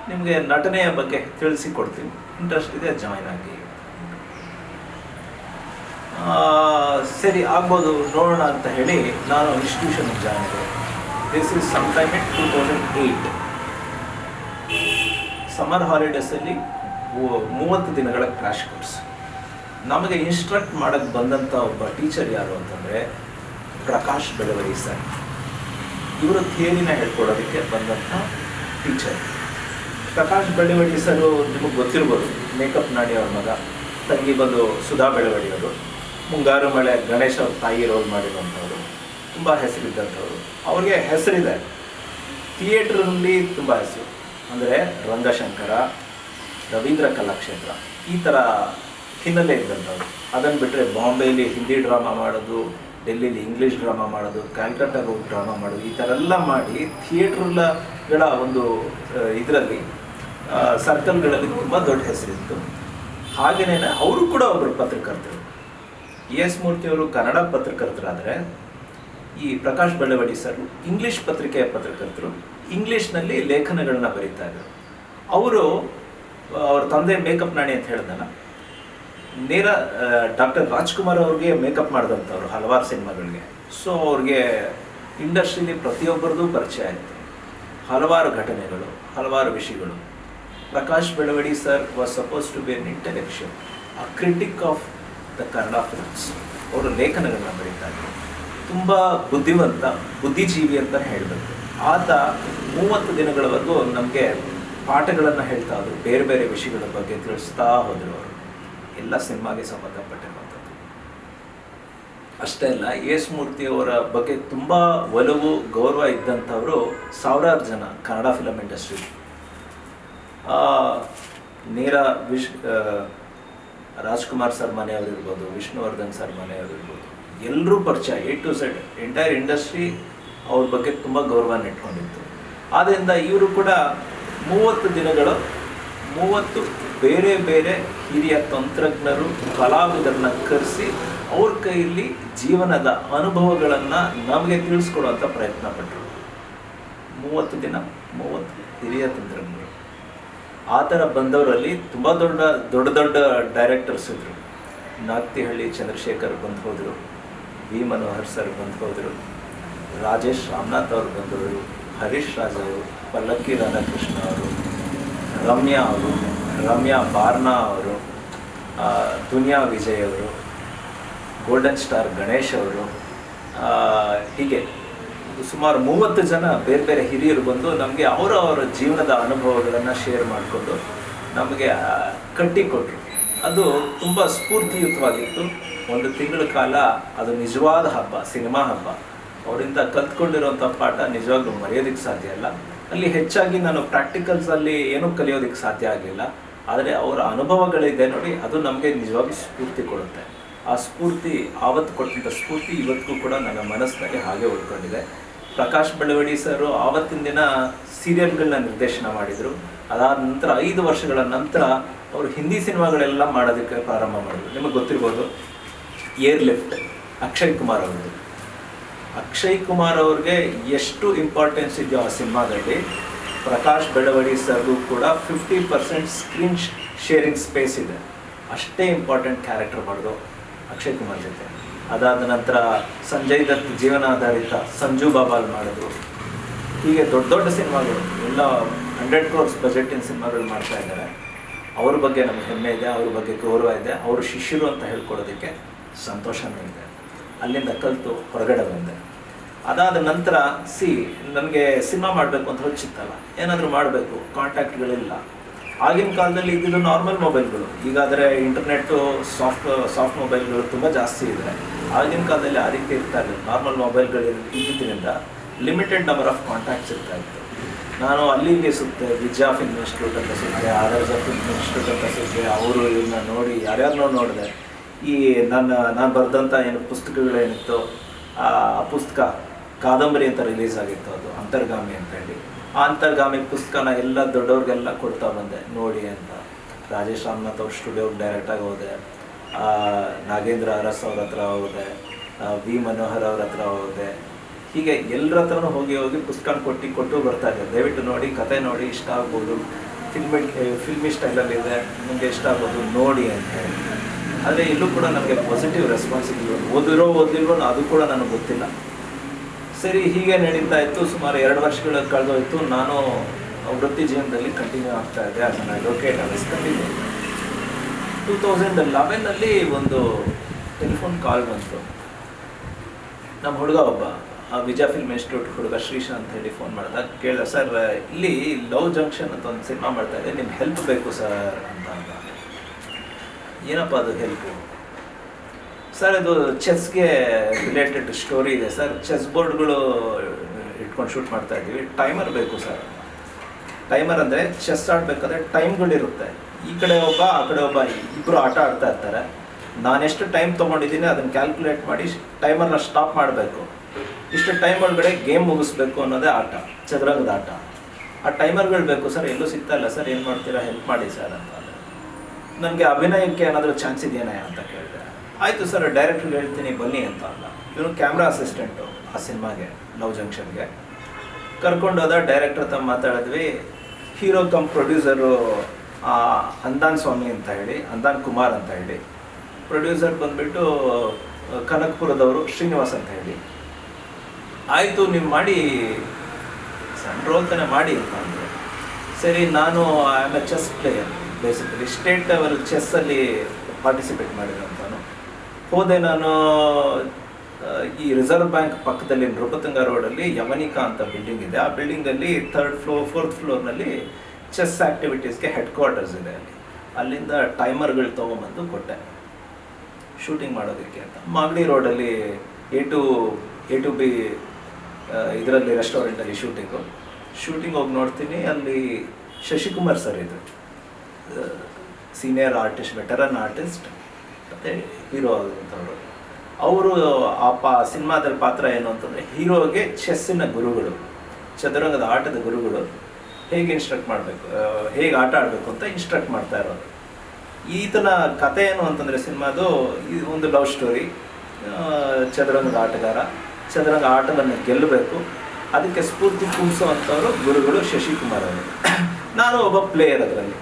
ನಿಮಗೆ ನಟನೆಯ ಬಗ್ಗೆ ತಿಳಿಸಿಕೊಡ್ತೀನಿ, ಇಂಟ್ರೆಸ್ಟ್ ಇದೆ ಜಾಯ್ನ್ ಆಗಿ. ಸರಿ ಆಗ್ಬೋದು, ನೋಡೋಣ ಅಂತ ಹೇಳಿ ನಾನು ಇನ್ಸ್ಟಿಟ್ಯೂಷನ್ಗೆ ಜಾಯ್ನ್ ಆಗಿದೆ. This is some time in 2008. Summer ಹಾಲಿಡೇಸಲ್ಲಿ 30 ದಿನಗಳ ಕ್ರ್ಯಾಶ್ ಕೋರ್ಸ್. ನಮಗೆ ಇನ್ಸ್ಟ್ರಕ್ಟ್ ಮಾಡೋಕ್ಕೆ ಬಂದಂಥ ಒಬ್ಬ ಟೀಚರ್ ಯಾರು ಅಂತಂದರೆ ಪ್ರಕಾಶ್ ಬೆಳವಡಿ ಸರ್. ಇವರು ಥಿಯರಿನ ಹೇಳ್ಕೊಡೋದಕ್ಕೆ ಬಂದಂಥ ಟೀಚರ್. ಪ್ರಕಾಶ್ ಬೆಳವಡಿ ಸರು ನಿಮಗೆ ಗೊತ್ತಿರ್ಬೋದು, ಮೇಕಪ್ ನಾಡಿ ಅವ್ರ ಮಗ. ತಂಗಿ ಬಂದು ಸುಧಾ ಬೆಳವಡಿ ಅವರು. ಮುಂಗಾರು ಮಳೆ ಗಣೇಶ್ ಅವ್ರ ತಾಯಿ ರೋಲ್ ಮಾಡಿರುವಂಥವ್ರು, ತುಂಬ ಹೆಸರಿದ್ದಂಥವ್ರು. ಅವ್ರಿಗೆ ಹೆಸರಿದೆ, ಥಿಯೇಟ್ರಲ್ಲಿ ತುಂಬ ಹೆಸರು. ಅಂದರೆ ರಂಗಶಂಕರ, ರವೀಂದ್ರ ಕಲಾಕ್ಷೇತ್ರ, ಈ ಥರ ಹಿನ್ನೆಲೆ ಇದ್ದಂಥವ್ರು. ಅದನ್ನು ಬಿಟ್ಟರೆ ಬಾಂಬೆಯಲ್ಲಿ ಹಿಂದಿ ಡ್ರಾಮಾ ಮಾಡೋದು, ಡೆಲ್ಲಿಲಿ ಇಂಗ್ಲೀಷ್ ಡ್ರಾಮಾ ಮಾಡೋದು, ಕ್ಯಾಲ್ಕಟ್ಟಾಗೆ ಹೋಗಿ ಡ್ರಾಮಾ ಮಾಡೋದು, ಈ ಥರ ಎಲ್ಲ ಮಾಡಿ ಥಿಯೇಟ್ರ್ಗಳ ಒಂದು ಇದರಲ್ಲಿ ಸರ್ಕಲ್ಗಳಲ್ಲಿ ತುಂಬ ದೊಡ್ಡ ಹೆಸರಿತ್ತು. ಹಾಗೆಯೇ ಅವರು ಕೂಡ ಒಬ್ಬರು ಪತ್ರಕರ್ತರು. AS ಮೂರ್ತಿಯವರು ಕನ್ನಡ ಪತ್ರಕರ್ತರಾದರೆ, ಈ ಪ್ರಕಾಶ್ ಬೆಳವಡಿ ಸರ್ ಇಂಗ್ಲೀಷ್ ಪತ್ರಿಕೆಯ ಪತ್ರಕರ್ತರು. ಇಂಗ್ಲೀಷ್ನಲ್ಲಿ ಲೇಖನಗಳನ್ನ ಬರೀತಾ ಇದ್ರು. ಅವರು, ಅವ್ರ ತಂದೆ ಮೇಕಪ್ ನಾಣಿ ಅಂತ ಹೇಳಿದಲ್ಲ, ನೇರ ಡಾಕ್ಟರ್ ರಾಜ್ಕುಮಾರ್ ಅವ್ರಿಗೆ ಮೇಕಪ್ ಮಾಡಿದಂಥವ್ರು ಹಲವಾರು ಸಿನಿಮಾಗಳಿಗೆ. ಸೊ ಅವ್ರಿಗೆ ಇಂಡಸ್ಟ್ರಿಲಿ ಪ್ರತಿಯೊಬ್ಬರದ್ದು ಪರಿಚಯ ಆಯಿತು. ಹಲವಾರು ಘಟನೆಗಳು, ಹಲವಾರು ವಿಷಯಗಳು. Prakash Belawadi sir was suppose to be an intellectual, a critic of the Kannada films. ಅವರು ಲೇಖನಗಳನ್ನ ಬರೀತಾ ಇದ್ರು. ತುಂಬ ಬುದ್ಧಿವಂತ, ಬುದ್ಧಿಜೀವಿ ಅಂತಲೇ ಹೇಳಬೇಕು. ಆತ 30 ದಿನಗಳವರೆಗೂ ನಮಗೆ ಪಾಠಗಳನ್ನು ಹೇಳ್ತಾ ಹೋದರು. ಬೇರೆ ಬೇರೆ ವಿಷಯಗಳ ಬಗ್ಗೆ ತಿಳಿಸ್ತಾ ಹೋದರು. ಅವರು ಎಲ್ಲ ಸಿನಿಮಾಗೆ ಸಂಬಂಧಪಟ್ಟಿರುವಂಥದ್ದು. ಅಷ್ಟೇ ಅಲ್ಲ, AS ಮೂರ್ತಿಯವರ ಬಗ್ಗೆ ತುಂಬ ಒಲವು, ಗೌರವ ಇದ್ದಂಥವರು ಸಾವಿರಾರು ಜನ ಕನ್ನಡ ಫಿಲಮ್ ಇಂಡಸ್ಟ್ರಿ. ನೇರ ರಾಜ್ಕುಮಾರ್ ಸರ್ ಮನೆಯವರಿರ್ಬೋದು, ವಿಷ್ಣುವರ್ಧನ್ ಸರ್ ಮನೆಯವರಿರ್ಬೋದು, ಎಲ್ಲರೂ ಪರಿಚಯ, A to Z entire industry ಅವ್ರ ಬಗ್ಗೆ ತುಂಬ ಗೌರವನ ಇಟ್ಕೊಂಡಿತ್ತು. ಆದ್ದರಿಂದ ಇವರು ಕೂಡ 30 ದಿನಗಳು 30 ಬೇರೆ ಬೇರೆ ಹಿರಿಯ ತಂತ್ರಜ್ಞರು, ಕಲಾವಿದರನ್ನ ಕರೆಸಿ ಅವ್ರ ಕೈಯಲ್ಲಿ ಜೀವನದ ಅನುಭವಗಳನ್ನು ನಮಗೆ ತಿಳಿಸ್ಕೊಡುವಂಥ ಪ್ರಯತ್ನ ಪಟ್ಟರು. 30 ದಿನ 30 ಹಿರಿಯ ತಂತ್ರಜ್ಞರು. ಆ ಥರ ಬಂದವರಲ್ಲಿ ತುಂಬ ದೊಡ್ಡ ಡೈರೆಕ್ಟರ್ಸ್ ಇದ್ದರು. ನಾಗ್ತಿಹಳ್ಳಿ ಚಂದ್ರಶೇಖರ್ ಬಂದು ಹೋದರು, ವಿ ಮನೋಹರ್ ಸರ್ ಬಂದು ಹೋದರು, ರಾಜೇಶ್ ರಾಮನಾಥ್ ಅವರು ಬಂದವರು, ಹರೀಶ್ ರಾಜ್ ಅವರು, ಪಲ್ಲಕ್ಕಿ ರಾಧಾಕೃಷ್ಣ ಅವರು, ರಮ್ಯಾ ಬಾರ್ನಾ ಅವರು, ದುನಿಯಾ ವಿಜಯ್ ಅವರು, ಗೋಲ್ಡನ್ ಸ್ಟಾರ್ ಗಣೇಶ್ ಅವರು, ಹೀಗೆ ಸುಮಾರು 30 ಜನ ಬೇರೆ ಬೇರೆ ಹಿರಿಯರು ಬಂದು ನಮಗೆ ಅವರ ಜೀವನದ ಅನುಭವಗಳನ್ನು ಶೇರ್ ಮಾಡಿಕೊಂಡು ನಮಗೆ ಕಟ್ಟಿಕೊಟ್ರು. ಅದು ತುಂಬ ಸ್ಫೂರ್ತಿಯುತವಾಗಿತ್ತು. 1 ತಿಂಗಳ ಕಾಲ ಅದು ನಿಜವಾದ ಹಬ್ಬ, ಸಿನಿಮಾ ಹಬ್ಬ. ಅವರಿಂದ ಕಲ್ತ್ಕೊಂಡಿರೋಂಥ ಪಾಠ ನಿಜವಾಗ್ಲೂ ಮರೆಯೋದಕ್ಕೆ ಸಾಧ್ಯ ಇಲ್ಲ. ಅಲ್ಲಿ ಹೆಚ್ಚಾಗಿ ನಾನು ಪ್ರಾಕ್ಟಿಕಲ್ಸಲ್ಲಿ ಏನೂ ಕಲಿಯೋದಕ್ಕೆ ಸಾಧ್ಯ ಆಗಲಿಲ್ಲ. ಆದರೆ ಅವರ ಅನುಭವಗಳಿದೆ ನೋಡಿ, ಅದು ನಮಗೆ ನಿಜವಾಗಿ ಸ್ಫೂರ್ತಿ ಕೊಡುತ್ತೆ. ಆ ಸ್ಫೂರ್ತಿ, ಆವತ್ತು ಕೊಟ್ಟಂಥ ಸ್ಫೂರ್ತಿ ಇವತ್ತಿಗೂ ಕೂಡ ನನ್ನ ಮನಸ್ಸಿನಲ್ಲಿ ಹಾಗೆ ಉಳ್ಕೊಂಡಿದೆ. ಪ್ರಕಾಶ್ ಬೆಳವಡಿ ಸರು ಆವತ್ತಿನ ದಿನ ಸೀರಿಯಲ್ಗಳನ್ನ ನಿರ್ದೇಶನ ಮಾಡಿದರು. ಅದಾದ ನಂತರ 5 ವರ್ಷಗಳ ನಂತರ ಅವರು ಹಿಂದಿ ಸಿನಿಮಾಗಳೆಲ್ಲ ಮಾಡೋದಕ್ಕೆ ಪ್ರಾರಂಭ ಮಾಡಿದ್ರು. ನಿಮಗೆ ಗೊತ್ತಿರ್ಬೋದು, ಏರ್ ಲಿಫ್ಟ್ ಅಕ್ಷಯ್ ಕುಮಾರ್ ಅವ್ರದ್ದು. ಅಕ್ಷಯ್ ಕುಮಾರ್ ಅವ್ರಿಗೆ ಎಷ್ಟು ಇಂಪಾರ್ಟೆನ್ಸ್ ಇದೆಯೋ ಆ ಸಿನಿಮಾದಲ್ಲಿ, ಪ್ರಕಾಶ್ ಬೆಳವಡಿ ಸರ್ಗೂ ಕೂಡ 50% ಸ್ಕ್ರೀನ್ ಶೇರಿಂಗ್ ಸ್ಪೇಸ್ ಇದೆ. ಅಷ್ಟೇ ಇಂಪಾರ್ಟೆಂಟ್ ಕ್ಯಾರೆಕ್ಟರ್ ಮಾಡೋದು ಅಕ್ಷಯ್ ಕುಮಾರ್ ಜೊತೆ. ಅದಾದ ನಂತರ ಸಂಜಯ್ ದತ್ ಜೀವನ ಆಧಾರಿತ ಸಂಜು ಬಾಬಾಲ್ ಮಾಡಿದ್ರು. ಹೀಗೆ ದೊಡ್ಡ ಸಿನಿಮಾಗಳು ಎಲ್ಲ 100 crores ಬಜೆಟಿನ ಸಿನಿಮಾಗಳು ಮಾಡ್ತಾ ಇದ್ದಾರೆ. ಅವ್ರ ಬಗ್ಗೆ ನಮಗೆ ಹೆಮ್ಮೆ ಇದೆ, ಅವ್ರ ಬಗ್ಗೆ ಗೌರವ ಇದೆ. ಅವರು ಶಿಷ್ಯರು ಅಂತ ಹೇಳ್ಕೊಳ್ಳೋದಕ್ಕೆ ಸಂತೋಷವೂ ಇದೆ. ಅಲ್ಲಿಂದ ಕಲಿತು ಹೊರಗಡೆ ಬಂದೆ. ಅದಾದ ನಂತರ ನನಗೆ ಸಿನಿಮಾ ಮಾಡಬೇಕು ಅಂತ ಹೊಚ್ಚಿತ್ತಲ್ಲ, ಏನಾದರೂ ಮಾಡಬೇಕು, ಕಾಂಟ್ಯಾಕ್ಟ್ಗಳಿಲ್ಲ. ಆಗಿನ ಕಾಲದಲ್ಲಿ ಇದ್ದಿದ್ದು ನಾರ್ಮಲ್ ಮೊಬೈಲ್ಗಳು. ಈಗಾದರೆ ಇಂಟರ್ನೆಟ್ಟು, ಸಾಫ್ಟ್ ಮೊಬೈಲ್ಗಳು ತುಂಬ ಜಾಸ್ತಿ ಇದೆ. ಆಗಿನ ಕಾಲದಲ್ಲಿ ಆ ರೀತಿ ಇರ್ತಾ ಇಲ್ಲ. ನಾರ್ಮಲ್ ಮೊಬೈಲ್ಗಳು ಇದ್ದಿದ್ದರಿಂದ ಲಿಮಿಟೆಡ್ ನಂಬರ್ ಆಫ್ ಕಾಂಟ್ಯಾಕ್ಟ್ಸ್ ಇರ್ತಾ ಇತ್ತು. ನಾನು ಅಲ್ಲಿಗೆ ಸುತ್ತೆ, ವಿದ್ಯಾ ಫಿಲ್ಮ್ ಇನ್ಸ್ಟಿಟ್ಯೂಟ್ ಅಂತ ಸುತ್ತೆ, ಆದರ್ಶ ಫಿಲ್ಮ್ ಇನ್ಸ್ಟಿಟ್ಯೂಟ್ ಅಂತ ಸುತ್ತೆ. ಅವರು ಇವನ್ನ ನೋಡಿ ಯಾರ್ಯಾರನ್ನೋ ನೋಡಿದೆ. ಈ ನಾನು ಬರೆದಂಥ ಏನು ಪುಸ್ತಕಗಳೇನಿತ್ತು, ಆ ಪುಸ್ತಕ ಕಾದಂಬರಿ ಅಂತ ರಿಲೀಸ್ ಆಗಿತ್ತು, ಅದು ಅಂತರ್ಗಾಮಿ ಅಂತ ಹೇಳಿ. ಆ ಅಂತರ್ಗಾಮಿ ಪುಸ್ತಕನ ಎಲ್ಲ ದೊಡ್ಡವ್ರಿಗೆಲ್ಲ ಕೊಡ್ತಾ ಬಂದೆ ನೋಡಿ ಅಂತ. ರಾಜೇಶ್ ರಾಮನಾಥ್ ಅವ್ರ ಸ್ಟುಡಿಯೋಗೆ ಡೈರೆಕ್ಟಾಗಿ ಹೋದೆ, ನಾಗೇಂದ್ರ ಅರಸ್ ಅವ್ರ ಹತ್ರ ಹೋದೆ, ವಿ ಮನೋಹರ್ ಅವ್ರ ಹತ್ರ ಹೋದೆ. ಹೀಗೆ ಎಲ್ಲರ ಹತ್ರನೂ ಹೋಗಿ ಪುಸ್ತಕ ಕೊಟ್ಟು ಬರ್ತಾ ಇದ್ದೆ. ದಯವಿಟ್ಟು ನೋಡಿ, ಕತೆ ನೋಡಿ, ಇಷ್ಟ ಆಗ್ಬೋದು, ಫಿಲ್ಮಿ ಸ್ಟೈಲಲ್ಲಿದೆ, ನಿಮಗೆ ಇಷ್ಟ ಆಗ್ಬೋದು ನೋಡಿ ಅಂತ ಹೇಳಿ. ಆದರೆ ಇಲ್ಲೂ ಕೂಡ ನನಗೆ ಪಾಸಿಟಿವ್ ರೆಸ್ಪಾನ್ಸ್ ಇಲ್ಲ. ಓದಿಲ್ವೋ ಅದು ಕೂಡ ನನಗೆ ಗೊತ್ತಿಲ್ಲ. ಸರಿ, ಹೀಗೆ ನಡೀತಾ ಇತ್ತು. ಸುಮಾರು 2 ವರ್ಷಗಳ ಕಳೆದೋಯ್ತು. ನಾನು ವೃತ್ತಿ ಜೀವನದಲ್ಲಿ ಕಂಟಿನ್ಯೂ ಆಗ್ತಾ ಇದ್ದೆ. ಅದನ್ನು ಅಡ್ವೊಕೇಟ್ ಅನಿಸ್ಕೊಂಡಿದ್ದೆ. 2011 ಒಂದು ಟೆಲಿಫೋನ್ ಕಾಲ್ ಬಂತು. ನಮ್ಮ ಹುಡುಗ ಒಬ್ಬ, ವಿಜಯ ಫಿಲ್ಮ್ ಇನ್ಸ್ಟಿಟ್ಯೂಟ್ ಹುಡುಗ ಶ್ರೀಶಾಂತ್ ಅಂತ ಹೇಳಿ ಫೋನ್ ಮಾಡಿದಾಗ ಕೇಳಿದ, ಸರ್ ಇಲ್ಲಿ ಲವ್ ಜಂಕ್ಷನ್ ಅಂತ ಒಂದು ಸಿನಿಮಾ ಮಾಡ್ತಾ ಇದೆ, ನಿಮ್ಗೆ ಹೆಲ್ಪ್ ಬೇಕು ಸರ್ ಅಂತ. ಏನಪ್ಪ ಅದು ಹೆಲ್ಪು? ಸರ್ ಅದು ಚೆಸ್ಗೆ ರಿಲೇಟೆಡ್ ಸ್ಟೋರಿ ಇದೆ ಸರ್, ಚೆಸ್ ಬೋರ್ಡ್ಗಳು ಇಟ್ಕೊಂಡು ಶೂಟ್ ಮಾಡ್ತಾ ಇದ್ದೀವಿ, ಟೈಮರ್ ಬೇಕು ಸರ್. ಟೈಮರ್ ಅಂದರೆ ಚೆಸ್ ಆಡಬೇಕಾದ್ರೆ ಟೈಮ್ಗಳಿರುತ್ತೆ. ಈ ಕಡೆ ಒಬ್ಬ ಆ ಕಡೆ ಒಬ್ಬ ಇಬ್ಬರು ಆಟ ಆಡ್ತಾ ಇರ್ತಾರೆ. ನಾನೆಷ್ಟು ಟೈಮ್ ತೊಗೊಂಡಿದ್ದೀನಿ ಅದನ್ನು ಕ್ಯಾಲ್ಕುಲೇಟ್ ಮಾಡಿ ಟೈಮರ್ನ ಸ್ಟಾಪ್ ಮಾಡಬೇಕು. ಇಷ್ಟು ಟೈಮ್ ಒಳಗಡೆ ಗೇಮ್ ಮುಗಿಸ್ಬೇಕು ಅನ್ನೋದೇ ಆಟ, ಚದುರಂಗದ ಆಟ. ಆ ಟೈಮರ್ಗಳು ಬೇಕು ಸರ್, ಎಲ್ಲೂ ಸಿಗ್ತಾ ಇಲ್ಲ ಸರ್, ಏನು ಮಾಡ್ತೀರಾ, ಹೆಲ್ಪ್ ಮಾಡಿ ಸರ್ ಅಂತ. ನನಗೆ ಅಭಿನಯಕ್ಕೆ ಏನಾದರೂ ಚಾನ್ಸ್ ಇದೆಯಾ ಅಂತ ಕೇಳಿದೆ. ಆಯಿತು ಸರ್, ಡೈರೆಕ್ಟ್ರಿಗೆ ಹೇಳ್ತೀನಿ ಬನ್ನಿ ಅಂತ ಅಲ್ಲ. ಇವನು ಕ್ಯಾಮ್ರಾ ಅಸಿಸ್ಟೆಂಟು ಆ ಸಿನಿಮಾಗೆ, ಲವ್ ಜಂಕ್ಷನ್ಗೆ ಕರ್ಕೊಂಡು ಹೋದ. ಡೈರೆಕ್ಟರ್ ಹತ್ರ ಮಾತಾಡಿದ್ವಿ. ಹೀರೋ ಕಮ್ ಪ್ರೊಡ್ಯೂಸರು ಅಂದಾನ್ ಸ್ವಾಮಿ ಅಂತ ಹೇಳಿ, ಅಂದಾನ್ ಕುಮಾರ್ ಅಂತ ಹೇಳಿ. ಪ್ರೊಡ್ಯೂಸರ್ ಬಂದುಬಿಟ್ಟು ಕನಕಪುರದವರು ಶ್ರೀನಿವಾಸ್ ಅಂತ ಹೇಳಿ. ಆಯಿತು, ನೀವು ಮಾಡಿ, ಸಣ್ಣ ರೋಲ್ ತಾನೆ ಮಾಡಿ ಅಂತ ಅಂದರೆ. ಸರಿ, ನಾನು I am a chess player, basically state level ಚೆಸ್ಸಲ್ಲಿ ಪಾರ್ಟಿಸಿಪೇಟ್ ಮಾಡಿರೋಂಥನು. ಹೋದೆ ನಾನು. ಈ ರಿಸರ್ವ್ ಬ್ಯಾಂಕ್ ಪಕ್ಕದಲ್ಲಿ ನೃಪತುಂಗ ರೋಡಲ್ಲಿ ಯವನಿಕಾ ಅಂತ ಬಿಲ್ಡಿಂಗ್ ಇದೆ. ಆ ಬಿಲ್ಡಿಂಗಲ್ಲಿ 3rd floor 4th ಫ್ಲೋರ್ನಲ್ಲಿ ಚೆಸ್ ಆ್ಯಕ್ಟಿವಿಟೀಸ್ಗೆ ಹೆಡ್ ಕ್ವಾರ್ಟರ್ಸ್ ಇದೆ. ಅಲ್ಲಿಂದ ಟೈಮರ್ಗಳು ತೊಗೊಂಬಂದು ಕೊಟ್ಟೆ ಶೂಟಿಂಗ್ ಮಾಡೋದಕ್ಕೆ ಅಂತ. ಮಾಗಡಿ ರೋಡಲ್ಲಿ A2B ಇದರಲ್ಲಿ ರೆಸ್ಟೋರೆಂಟಲ್ಲಿ ಶೂಟಿಂಗ್ ಹೋಗಿ ನೋಡ್ತೀನಿ. ಅಲ್ಲಿ ಶಶಿಕುಮಾರ್ ಸರ್ ಇದ್ರು, ಸೀನಿಯರ್ ಆರ್ಟಿಸ್ಟ್, ವೆಟರನ್ ಆರ್ಟಿಸ್ಟ್ ಮತ್ತು ಹೀರೋ ಆದಂಥವ್ರು. ಅವರು ಸಿನಿಮಾದಲ್ಲಿ ಪಾತ್ರ ಏನು ಅಂತಂದರೆ ಹೀರೋಗೆ ಚೆಸ್ಸಿನ ಗುರುಗಳು, ಚದುರಂಗದ ಆಟದ ಗುರುಗಳು ಹೇಗೆ ಇನ್ಸ್ಟ್ರಕ್ಟ್ ಮಾಡಬೇಕು, ಹೇಗೆ ಆಟ ಆಡಬೇಕು ಅಂತ ಇನ್ಸ್ಟ್ರಕ್ಟ್ ಮಾಡ್ತಾ ಇರೋದು. ಈತನ ಕತೆ ಏನು ಅಂತಂದರೆ ಸಿನಿಮಾದು ಒಂದು ಲವ್ ಸ್ಟೋರಿ. ಚದುರಂಗದ ಆಟಗಾರ ಚದುರಂಗ ಆಟವನ್ನು ಗೆಲ್ಲಬೇಕು, ಅದಕ್ಕೆ ಸ್ಫೂರ್ತಿ ತುಂಬಿಸುವಂಥವ್ರು ಗುರುಗಳು ಶಶಿಕುಮಾರ್ ಅವರು. ನಾನು ಒಬ್ಬ ಪ್ಲೇಯರ್, ಅದರಲ್ಲಿ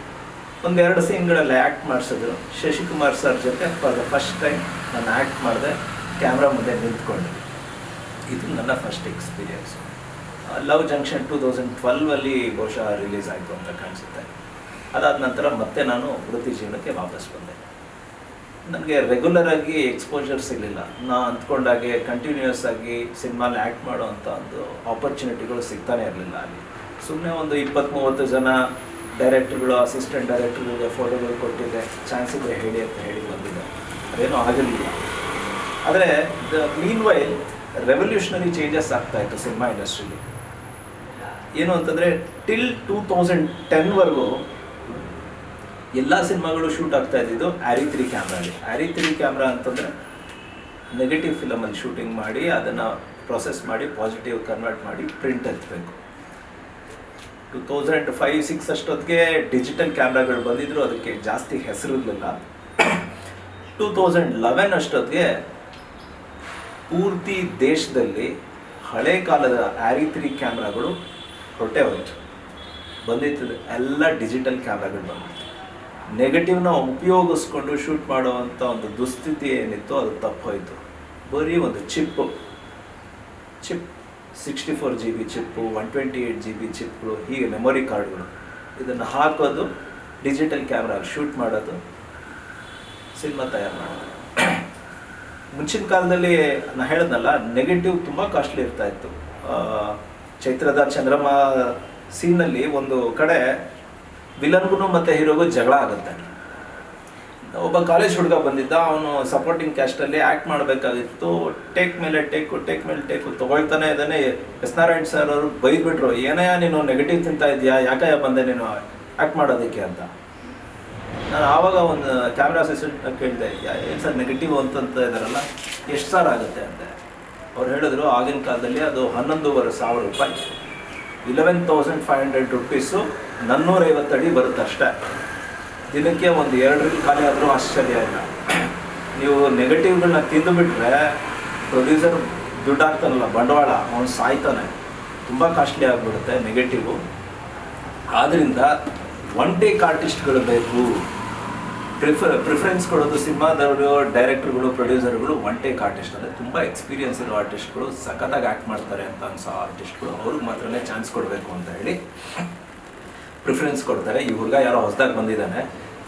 ಒಂದೆರಡು ಸೀನ್ಗಳಲ್ಲಿ ಆ್ಯಕ್ಟ್ ಮಾಡಿಸಿದ್ರು. ಶಶಿಕುಮಾರ್ ಸರ್ ಜೊತೆ ಫಾರ್ ದ ಫಸ್ಟ್ ಟೈಮ್ ನಾನು ಆ್ಯಕ್ಟ್ ಮಾಡಿದೆ, ಕ್ಯಾಮ್ರಾ ಮುಂದೆ ನಿಂತ್ಕೊಂಡೆ. ಇದು ನನ್ನ ಫಸ್ಟ್ ಎಕ್ಸ್ಪೀರಿಯನ್ಸ್. ಲವ್ ಜಂಕ್ಷನ್ 2012 ಬಹುಶಃ ರಿಲೀಸ್ ಆಯಿತು ಅಂತ ಕಾಣಿಸುತ್ತೆ. ಅದಾದ ನಂತರ ಮತ್ತೆ ನಾನು ವೃತ್ತಿ ಜೀವನಕ್ಕೆ ವಾಪಸ್ ಬಂದೆ. ನನಗೆ ರೆಗ್ಯುಲರಾಗಿ ಎಕ್ಸ್ಪೋಜರ್ ಸಿಗಲಿಲ್ಲ. ನಾನು ಅಂದ್ಕೊಂಡಾಗೆ ಕಂಟಿನ್ಯೂಯಸ್ ಆಗಿ ಸಿನಿಮಾಲಿ ಆ್ಯಕ್ಟ್ ಮಾಡೋ ಅಂಥ ಒಂದು ಆಪರ್ಚುನಿಟಿಗಳು ಸಿಗ್ತಾನೆ ಇರಲಿಲ್ಲ. ಅಲ್ಲಿ ಸುಮ್ಮನೆ ಒಂದು 20-30 ಜನ ಡೈರೆಕ್ಟ್ರುಗಳು, ಅಸಿಸ್ಟೆಂಟ್ ಡೈರೆಕ್ಟ್ರುಗಳಿಗೆ ಫೋಟೋಗಳು ಕೊಟ್ಟಿದ್ದೆ, ಚಾನ್ಸ್ ಇದ್ದರೆ ಹೇಳಿ ಅಂತ ಹೇಳಿ ಬಂದಿದ್ದೆ. ಅದೇನೂ ಆಗಲಿಲ್ಲ. ಆದರೆ ಮೀನ್ ವೈಲ್ ರೆವಲ್ಯೂಷನರಿ ಚೇಂಜಸ್ ಆಗ್ತಾಯಿತ್ತು ಸಿನಿಮಾ ಇಂಡಸ್ಟ್ರಿಲಿ. ಏನು ಅಂತಂದರೆ ಟಿಲ್ 2010ವರೆಗೂ ಎಲ್ಲ ಸಿನಿಮಾಗಳು ಶೂಟ್ ಆಗ್ತಾ ಇದ್ದಿದ್ದು ಆ್ಯರಿ 3 ಕ್ಯಾಮ್ರಾಲಿ. ಆ್ಯರಿ 3 ಕ್ಯಾಮ್ರಾ ಅಂತಂದರೆ ನೆಗೆಟಿವ್ ಫಿಲಮಲ್ಲಿ ಶೂಟಿಂಗ್ ಮಾಡಿ ಅದನ್ನು ಪ್ರೊಸೆಸ್ ಮಾಡಿ ಪಾಸಿಟಿವ್ ಕನ್ವರ್ಟ್ ಮಾಡಿ ಪ್ರಿಂಟ್ ಎತ್ತಬೇಕು. 2005-06 ಅಷ್ಟೊತ್ತಿಗೆ ಡಿಜಿಟಲ್ ಕ್ಯಾಮ್ರಾಗಳು ಬಂದಿದ್ರು, ಅದಕ್ಕೆ ಜಾಸ್ತಿ ಹೆಸರಿರಲಿಲ್ಲ. 2011 ಅಷ್ಟೊತ್ತಿಗೆ ಪೂರ್ತಿ ದೇಶದಲ್ಲಿ ಹಳೆ ಕಾಲದ ಆ್ಯರಿ 3 ಕ್ಯಾಮ್ರಾಗಳು ಹೊರಟೆ ಹೋಯಿತು. ಬಂದಿತ್ತು ಎಲ್ಲ ಡಿಜಿಟಲ್ ಕ್ಯಾಮ್ರಾಗಳು ಬಂದಿತ್ತು. ನೆಗೆಟಿವ್ನ ಉಪಯೋಗಿಸ್ಕೊಂಡು ಶೂಟ್ ಮಾಡುವಂಥ ಒಂದು ದುಸ್ಥಿತಿ ಏನಿತ್ತು ಅದು ತಪ್ಪೋಯಿತು. ಬರೀ ಒಂದು ಚಿಪ್ 64 GB ಚಿಪ್ಪು, 128 GB ಚಿಪ್ಗಳು, ಹೀಗೆ ಮೆಮೊರಿ ಕಾರ್ಡ್ಗಳು, ಇದನ್ನು ಹಾಕೋದು, ಡಿಜಿಟಲ್ ಕ್ಯಾಮ್ರಾಗಿ ಶೂಟ್ ಮಾಡೋದು, ಸಿನಿಮಾ ತಯಾರು ಮಾಡೋದು. ಮುಂಚಿನ ಕಾಲದಲ್ಲಿ ನಾನು ಹೇಳಿದ್ನಲ್ಲ, ನೆಗೆಟಿವ್ ತುಂಬ ಕಾಸ್ಟ್ಲಿ ಇರ್ತಾ ಇತ್ತು. ಚೈತ್ರದ ಚಂದ್ರಮ ಸೀನಲ್ಲಿ ಒಂದು ಕಡೆ ವಿಲನ್ಗೂ ಮತ್ತು ಹೀರೋಗೂ ಜಗಳ ಆಗುತ್ತೆ. ಒಬ್ಬ ಕಾಲೇಜ್ ಹುಡುಗ ಬಂದಿದ್ದ, ಅವನು ಸಪೋರ್ಟಿಂಗ್ ಕ್ಯಾಸ್ಟಲ್ಲಿ ಆ್ಯಕ್ಟ್ ಮಾಡಬೇಕಾಗಿತ್ತು. ಟೇಕ್ ಮೇಲೆ ಟೇಕು ತೊಗೊಳ್ತಾನೆ ಇದ್ದಾನೆ. ಎಸ್ ನಾರಾಯಣ್ ಸರ್ ಅವರು ಬೈದ್ಬಿಟ್ರು, ಏನಯ್ಯ ನೀನು ನೆಗೆಟಿವ್ ತಿಂತಾ ಇದೆಯಾ, ಯಾಕಯ್ಯ ಬಂದೆ ನೀನು ಆ್ಯಕ್ಟ್ ಮಾಡೋದಕ್ಕೆ ಅಂತ. ನಾನು ಆವಾಗ ಒಂದು ಕ್ಯಾಮ್ರಾ ಅಸಿಸ್ಟೆಂಟ್ ಕೇಳಿದೆ, ಏನು ಸರ್ ನೆಗೆಟಿವ್ ಅಂತಂತ ಇದ್ದಾರಲ್ಲ, ಎಷ್ಟು ಸರ್ ಆಗುತ್ತೆ ಅಂತ. ಅವ್ರು ಹೇಳಿದ್ರು, ಆಗಿನ ಕಾಲದಲ್ಲಿ ಅದು 11,500 ರೂಪಾಯಿ, 11,500 ರುಪೀಸು, 450 ಅಡಿ ಬರುತ್ತೆ ಅಷ್ಟೇ. ದಿನಕ್ಕೆ ಒಂದು 2 ರೀಲ್ ಖಾಲಿ ಆದರೂ ಆಶ್ಚರ್ಯ ಇಲ್ಲ. ನೀವು ನೆಗೆಟಿವ್ಗಳನ್ನ ತಿಂದುಬಿಟ್ರೆ ಪ್ರೊಡ್ಯೂಸರ್ ದುಡ್ಡು ಹಾಕ್ತಾನಲ್ಲ, ಬಂಡವಾಳ, ಅವನು ಸಾಯ್ತಾನೆ. ತುಂಬ ಕಾಸ್ಟ್ಲಿ ಆಗಿಬಿಡುತ್ತೆ ನೆಗೆಟಿವು. ಆದ್ದರಿಂದ ಒನ್ ಟೇಕ್ ಆರ್ಟಿಸ್ಟ್ಗಳು ಬೇಕು. ಪ್ರಿಫರೆನ್ಸ್ ಕೊಡೋದು ಸಿನಿಮಾದವರು, ಡೈರೆಕ್ಟರ್ಗಳು, ಪ್ರೊಡ್ಯೂಸರ್ಗಳು ಒನ್ ಟೇಕ್ ಆರ್ಟಿಸ್ಟ್, ಅಂದರೆ ತುಂಬ ಎಕ್ಸ್ಪೀರಿಯನ್ಸ್ ಇರೋ ಆರ್ಟಿಸ್ಟ್ಗಳು, ಸಖತ್ತಾಗಿ ಆ್ಯಕ್ಟ್ ಮಾಡ್ತಾರೆ ಅಂತ ಅನ್ಸೋ ಆರ್ಟಿಸ್ಟ್ಗಳು, ಅವ್ರಿಗೆ ಮಾತ್ರನೇ ಚಾನ್ಸ್ ಕೊಡಬೇಕು ಅಂತ ಹೇಳಿ ಪ್ರಿಫರೆನ್ಸ್ ಕೊಡ್ತಾರೆ. ಈ ಹುಡುಗ ಯಾರೋ ಹೊಸದಾಗಿ ಬಂದಿದ್ದಾನೆ,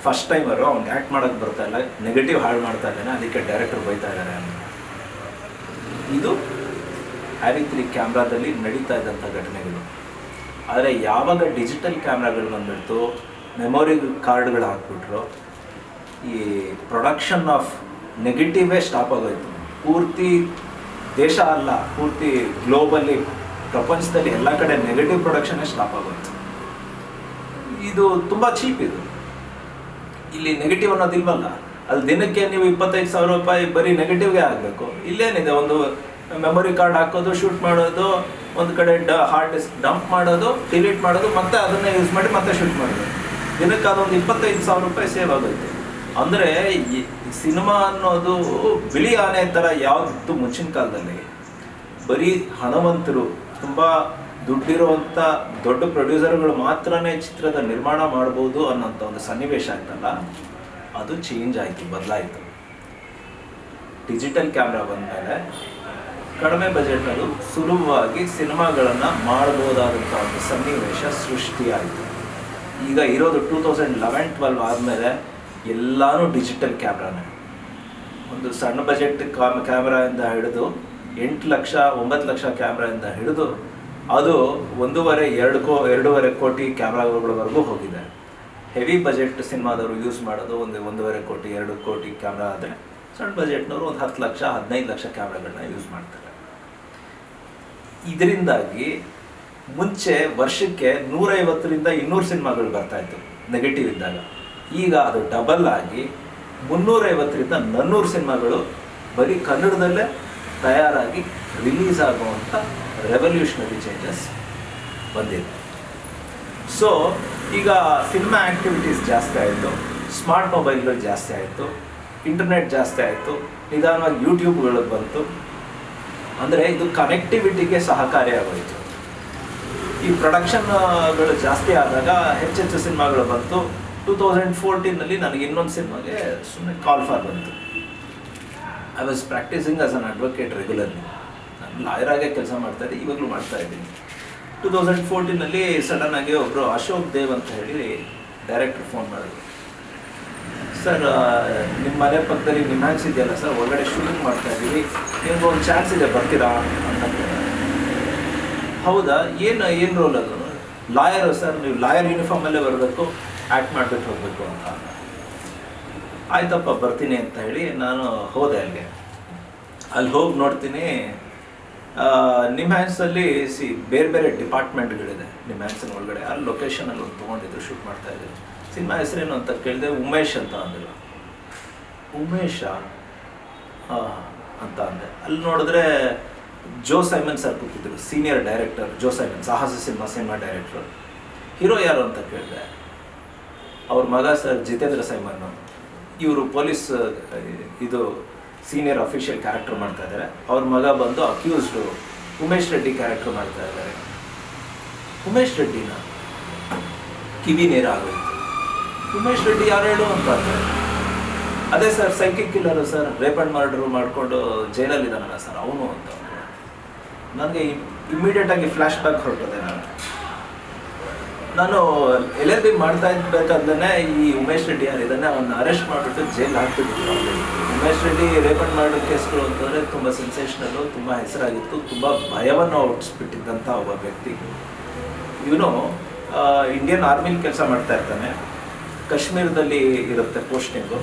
ಫಸ್ಟ್ ಟೈಮರು, ಅವ್ನಿಗೆ ಆ್ಯಕ್ಟ್ ಮಾಡೋಕ್ಕೆ ಬರ್ತಾ ಇಲ್ಲ, ನೆಗೆಟಿವ್ ಹಾಳು ಮಾಡ್ತಾ ಇದ್ದಾನೆ, ಅದಕ್ಕೆ ಡೈರೆಕ್ಟರ್ ಬೈತಾ ಇದ್ದಾರೆ ಅಂತ. ಇದು ಆ್ಯರಿ 3 ಕ್ಯಾಮ್ರಾದಲ್ಲಿ ನಡೀತಾ ಇದ್ದಂಥ ಘಟನೆಗಳು. ಆದರೆ ಯಾವಾಗ ಡಿಜಿಟಲ್ ಕ್ಯಾಮ್ರಾಗಳು ಬಂದ್ಬಿಡ್ತು, ಮೆಮೊರಿ ಕಾರ್ಡ್ಗಳು ಹಾಕ್ಬಿಟ್ರು, ಈ ಪ್ರೊಡಕ್ಷನ್ ಆಫ್ ನೆಗೆಟಿವೇ ಸ್ಟಾಪ್ ಆಗೋಯ್ತು. ಪೂರ್ತಿ ದೇಶ ಅಲ್ಲ, ಪೂರ್ತಿ ಗ್ಲೋಬಲಿ, ಪ್ರಪಂಚದಲ್ಲಿ ಎಲ್ಲ ಕಡೆ ನೆಗೆಟಿವ್ ಪ್ರೊಡಕ್ಷನ್ನೇ ಸ್ಟಾಪ್ ಆಗೋಯ್ತು. ಇದು ತುಂಬ ಚೀಪ್. ಇದು ಇಲ್ಲಿ ನೆಗೆಟಿವ್ ಅನ್ನೋದಿಲ್ವಲ್ಲ, ಅಲ್ಲಿ ದಿನಕ್ಕೆ ನೀವು 25,000 ರೂಪಾಯಿ ಬರೀ ನೆಗೆಟಿವ್ಗೆ ಆಗಬೇಕು. ಇಲ್ಲೇನಿದೆ, ಒಂದು ಮೆಮೊರಿ ಕಾರ್ಡ್ ಹಾಕೋದು, ಶೂಟ್ ಮಾಡೋದು, ಒಂದು ಕಡೆ ಹಾರ್ಡ್ ಡಿಸ್ಕ್ ಡಂಪ್ ಮಾಡೋದು, ಡಿಲೀಟ್ ಮಾಡೋದು, ಮತ್ತೆ ಅದನ್ನೇ ಯೂಸ್ ಮಾಡಿ ಮತ್ತೆ ಶೂಟ್ ಮಾಡೋದು. ದಿನಕ್ಕೆ ಅದೊಂದು 25,000 ರೂಪಾಯಿ ಸೇವ್ ಆಗುತ್ತೆ. ಅಂದರೆ ಈ ಸಿನಿಮಾ ಅನ್ನೋದು ಬಿಳಿ ಆನೆ ಥರ ಯಾವ್ದು ಮುಂಚಿನ ಕಾಲದಲ್ಲಿ ಬರೀ ಹಣವಂತರು, ತುಂಬ ದುಡ್ಡಿರುವಂಥ ದೊಡ್ಡ ಪ್ರೊಡ್ಯೂಸರ್ಗಳು ಮಾತ್ರನೇ ಚಿತ್ರದ ನಿರ್ಮಾಣ ಮಾಡ್ಬೋದು ಅನ್ನೋಂಥ ಒಂದು ಸನ್ನಿವೇಶ ಆಯ್ತಲ್ಲ, ಅದು ಚೇಂಜ್ ಆಯಿತು, ಬದಲಾಯಿತು. ಡಿಜಿಟಲ್ ಕ್ಯಾಮ್ರಾ ಬಂದಮೇಲೆ ಕಡಿಮೆ ಬಜೆಟ್ನಲ್ಲೂ ಸುಲಭವಾಗಿ ಸಿನಿಮಾಗಳನ್ನು ಮಾಡ್ಬೋದಾದಂಥ ಒಂದು ಸನ್ನಿವೇಶ ಸೃಷ್ಟಿಯಾಯಿತು. ಈಗ ಇರೋದು 2011-12 ಆದಮೇಲೆ ಎಲ್ಲನೂ ಡಿಜಿಟಲ್ ಕ್ಯಾಮ್ರಾನೇ. ಒಂದು ಸಣ್ಣ ಬಜೆಟ್ ಕ್ಯಾಮ್ರಾಯಿಂದ ಹಿಡಿದು 8 ಲಕ್ಷ 9 ಲಕ್ಷ ಕ್ಯಾಮ್ರಾಯಿಂದ ಹಿಡಿದು ಅದು 1.5-2 ಕೋಟಿ ಕ್ಯಾಮ್ರಾಗಳವರೆಗೂ ಹೋಗಿದೆ. ಹೆವಿ ಬಜೆಟ್ ಸಿನಿಮಾದವರು ಯೂಸ್ ಮಾಡೋದು ಒಂದು 1.5 ಕೋಟಿ 2 ಕೋಟಿ ಕ್ಯಾಮ್ರಾ ಆದರೆ, ಸಣ್ಣ ಬಜೆಟ್ನವರು ಒಂದು 10 ಲಕ್ಷ 15 ಲಕ್ಷ ಕ್ಯಾಮ್ರಾಗಳನ್ನ ಯೂಸ್ ಮಾಡ್ತಾರೆ. ಇದರಿಂದಾಗಿ ಮುಂಚೆ ವರ್ಷಕ್ಕೆ 150-200 ಸಿನಿಮಾಗಳು ಬರ್ತಾಯಿತ್ತು ನೆಗೆಟಿವ್ ಇದ್ದಾಗ. ಈಗ ಅದು ಡಬಲ್ ಆಗಿ 350-400 ಸಿನಿಮಾಗಳು ಬರೀ ಕನ್ನಡದಲ್ಲೇ ತಯಾರಾಗಿ ರಿಲೀಸ್ ಆಗುವಂಥ ರೆವಲ್ಯೂಷನರಿ ಚೇಂಜಸ್ ಬಂದಿದೆ. ಸೊ ಈಗ ಸಿನಿಮಾ ಆ್ಯಕ್ಟಿವಿಟೀಸ್ ಜಾಸ್ತಿ ಆಯಿತು, ಸ್ಮಾರ್ಟ್ ಮೊಬೈಲ್ಗಳು ಜಾಸ್ತಿ ಆಯಿತು, ಇಂಟರ್ನೆಟ್ ಜಾಸ್ತಿ ಆಯಿತು, ನಿಧಾನವಾಗಿ ಯೂಟ್ಯೂಬ್ಗಳು ಬಂತು. ಅಂದರೆ ಇದು ಕನೆಕ್ಟಿವಿಟಿಗೆ ಸಹಕಾರಿಯಾಗೋಯಿತು. ಈ ಪ್ರೊಡಕ್ಷನ್ಗಳು ಜಾಸ್ತಿ ಆದಾಗ ಹೆಚ್ಚೆಚ್ಚು ಸಿನಿಮಾಗಳು ಬಂತು. 2014 ನನಗೆ ಇನ್ನೊಂದು ಸಿನಿಮಾಗೆ ಸುಮ್ಮನೆ ಕಾಲ್ ಫಾರ್ ಬಂತು. I was practising as an advocate regularly. ನಾನು ಲಾಯರಾಗೆ ಕೆಲಸ ಮಾಡ್ತಾಯಿದ್ದೆ, ಇವಾಗಲೂ ಮಾಡ್ತಾ ಇದ್ದೀನಿ. 2014 ಸಡನ್ನಾಗಿ ಒಬ್ಬರು ಅಶೋಕ್ ದೇವ್ ಅಂತ ಹೇಳಿ ಡೈರೆಕ್ಟರ್ ಫೋನ್ ಮಾಡಿದ್ರು. ಸರ್, ನಿಮ್ಮ ಮನೆ ಪಕ್ಕದಲ್ಲಿ ನಿಮ್ಯಾನ್ಸ್ ಇದೆಯಲ್ಲ ಸರ್, ಒಳಗಡೆ ಶೂಟಿಂಗ್ ಮಾಡ್ತಾ ಇದ್ದೀವಿ, ನಿಮ್ಗೆ ಒಂದು ಚಾನ್ಸ್ ಇದೆ, ಬರ್ತೀರಾ ಅಂತ. ಹೌದಾ, ಏನು ರೋಲ್ ಅದು? ಲಾಯರು ಸರ್, ನೀವು ಲಾಯರ್ ಯೂನಿಫಾರ್ಮಲ್ಲೇ ಬರಬೇಕು, ಆ್ಯಕ್ಟ್ ಮಾಡಿಬಿಟ್ಟು ಹೋಗಬೇಕು ಅಂತ. ಆಯ್ತಪ್ಪ ಬರ್ತೀನಿ ಅಂತ ಹೇಳಿ ನಾನು ಹೋದೆ ಅಲ್ಲಿಗೆ. ಅಲ್ಲಿ ಹೋಗಿ ನೋಡ್ತೀನಿ, ನಿಮ್ಯಾನ್ಸಲ್ಲಿ ಬೇರೆ ಬೇರೆ ಡಿಪಾರ್ಟ್ಮೆಂಟ್ಗಳಿದೆ ನಿಮ್ಯಾನ್ಸಿನ ಒಳಗಡೆ. ಅಲ್ಲಿ ಲೊಕೇಶನಲ್ಲಿ ಒಂದು ತೊಗೊಂಡಿದ್ರು, ಶೂಟ್ ಮಾಡ್ತಾಯಿದ್ರು. ಸಿನಿಮಾ ಹೆಸರೇನು ಅಂತ ಕೇಳಿದೆ. ಉಮೇಶ್ ಅಂತ ಅಂದಿಲ್ಲ. ಉಮೇಶ ಅಂತ ಅಂದೆ. ಅಲ್ಲಿ ನೋಡಿದ್ರೆ ಜೋ ಸೈಮನ್ ಸರ್ ಕೂತಿದ್ರು, ಸೀನಿಯರ್ ಡೈರೆಕ್ಟರ್ ಜೋ ಸೈಮನ್, ಸಾಹಸ ಸಿನಿಮಾ ಡೈರೆಕ್ಟರ್. ಹೀರೋ ಯಾರು ಅಂತ ಕೇಳಿದೆ. ಅವ್ರ ಮಗ ಸರ್ ಜಿತೇಂದ್ರ ಸೈಮನ್. ಇವರು ಪೊಲೀಸ್ ಇದು ಸೀನಿಯರ್ ಅಫಿಷಿಯಲ್ ಕ್ಯಾರೆಕ್ಟರ್ ಮಾಡ್ತಾ ಇದ್ದಾರೆ. ಅವ್ರ ಮಗ ಬಂದು ಅಕ್ಯೂಸ್ಡು ಉಮೇಶ್ ರೆಡ್ಡಿ ಕ್ಯಾರೆಕ್ಟರ್ ಮಾಡ್ತಾ ಇದ್ದಾರೆ. ಉಮೇಶ್ ರೆಡ್ಡಿನ ಕಿವಿ ನೇರಾಗೋಯ್ತು. ಉಮೇಶ್ ರೆಡ್ಡಿ ಯಾರು ಹೇಳು ಅಂತ ಅಂತಾರೆ. ಅದೇ sir, psychic killer sir, rape and murder ಮಾಡಿಕೊಂಡು ಜೈಲಲ್ಲಿದ್ದಾನಲ್ಲ ಸರ್, ಅವನು ಅಂತ. ನನಗೆ ಇಮ್ಮಿಡಿಯೇಟಾಗಿ ಫ್ಲ್ಯಾಶ್ ಬ್ಯಾಕ್ ಹೊರಟದೆ. ನಾನು LLB ಮಾಡ್ತಾ ಇದ್ಬೇಕಾದ್ರೆ ಈ ಉಮೇಶ್ ರೆಡ್ಡಿ ಯಾರಿದ್ದಾನೆ ಅವನ್ನ ಅರೆಸ್ಟ್ ಮಾಡಿಬಿಟ್ಟು ಜೈಲ್ ಹಾಕ್ತಿದ್ರು. Umesh Reddy rape and murder ಕೇಸ್ಗಳು ಅಂತಂದರೆ ತುಂಬ ಸೆನ್ಸೇಷನಲ್ಲು, ತುಂಬ ಹೆಸರಾಗಿತ್ತು, ತುಂಬ ಭಯವನ್ನು ಹುಟ್ಟಿಸ್ಬಿಟ್ಟಿದ್ದಂಥ ಒಬ್ಬ ವ್ಯಕ್ತಿ. ಇವನು ಇಂಡಿಯನ್ ಆರ್ಮಿಲಿ ಕೆಲಸ ಮಾಡ್ತಾ ಇರ್ತಾನೆ. ಕಾಶ್ಮೀರದಲ್ಲಿ ಇರುತ್ತೆ ಪೋಸ್ಟಿಂಗು.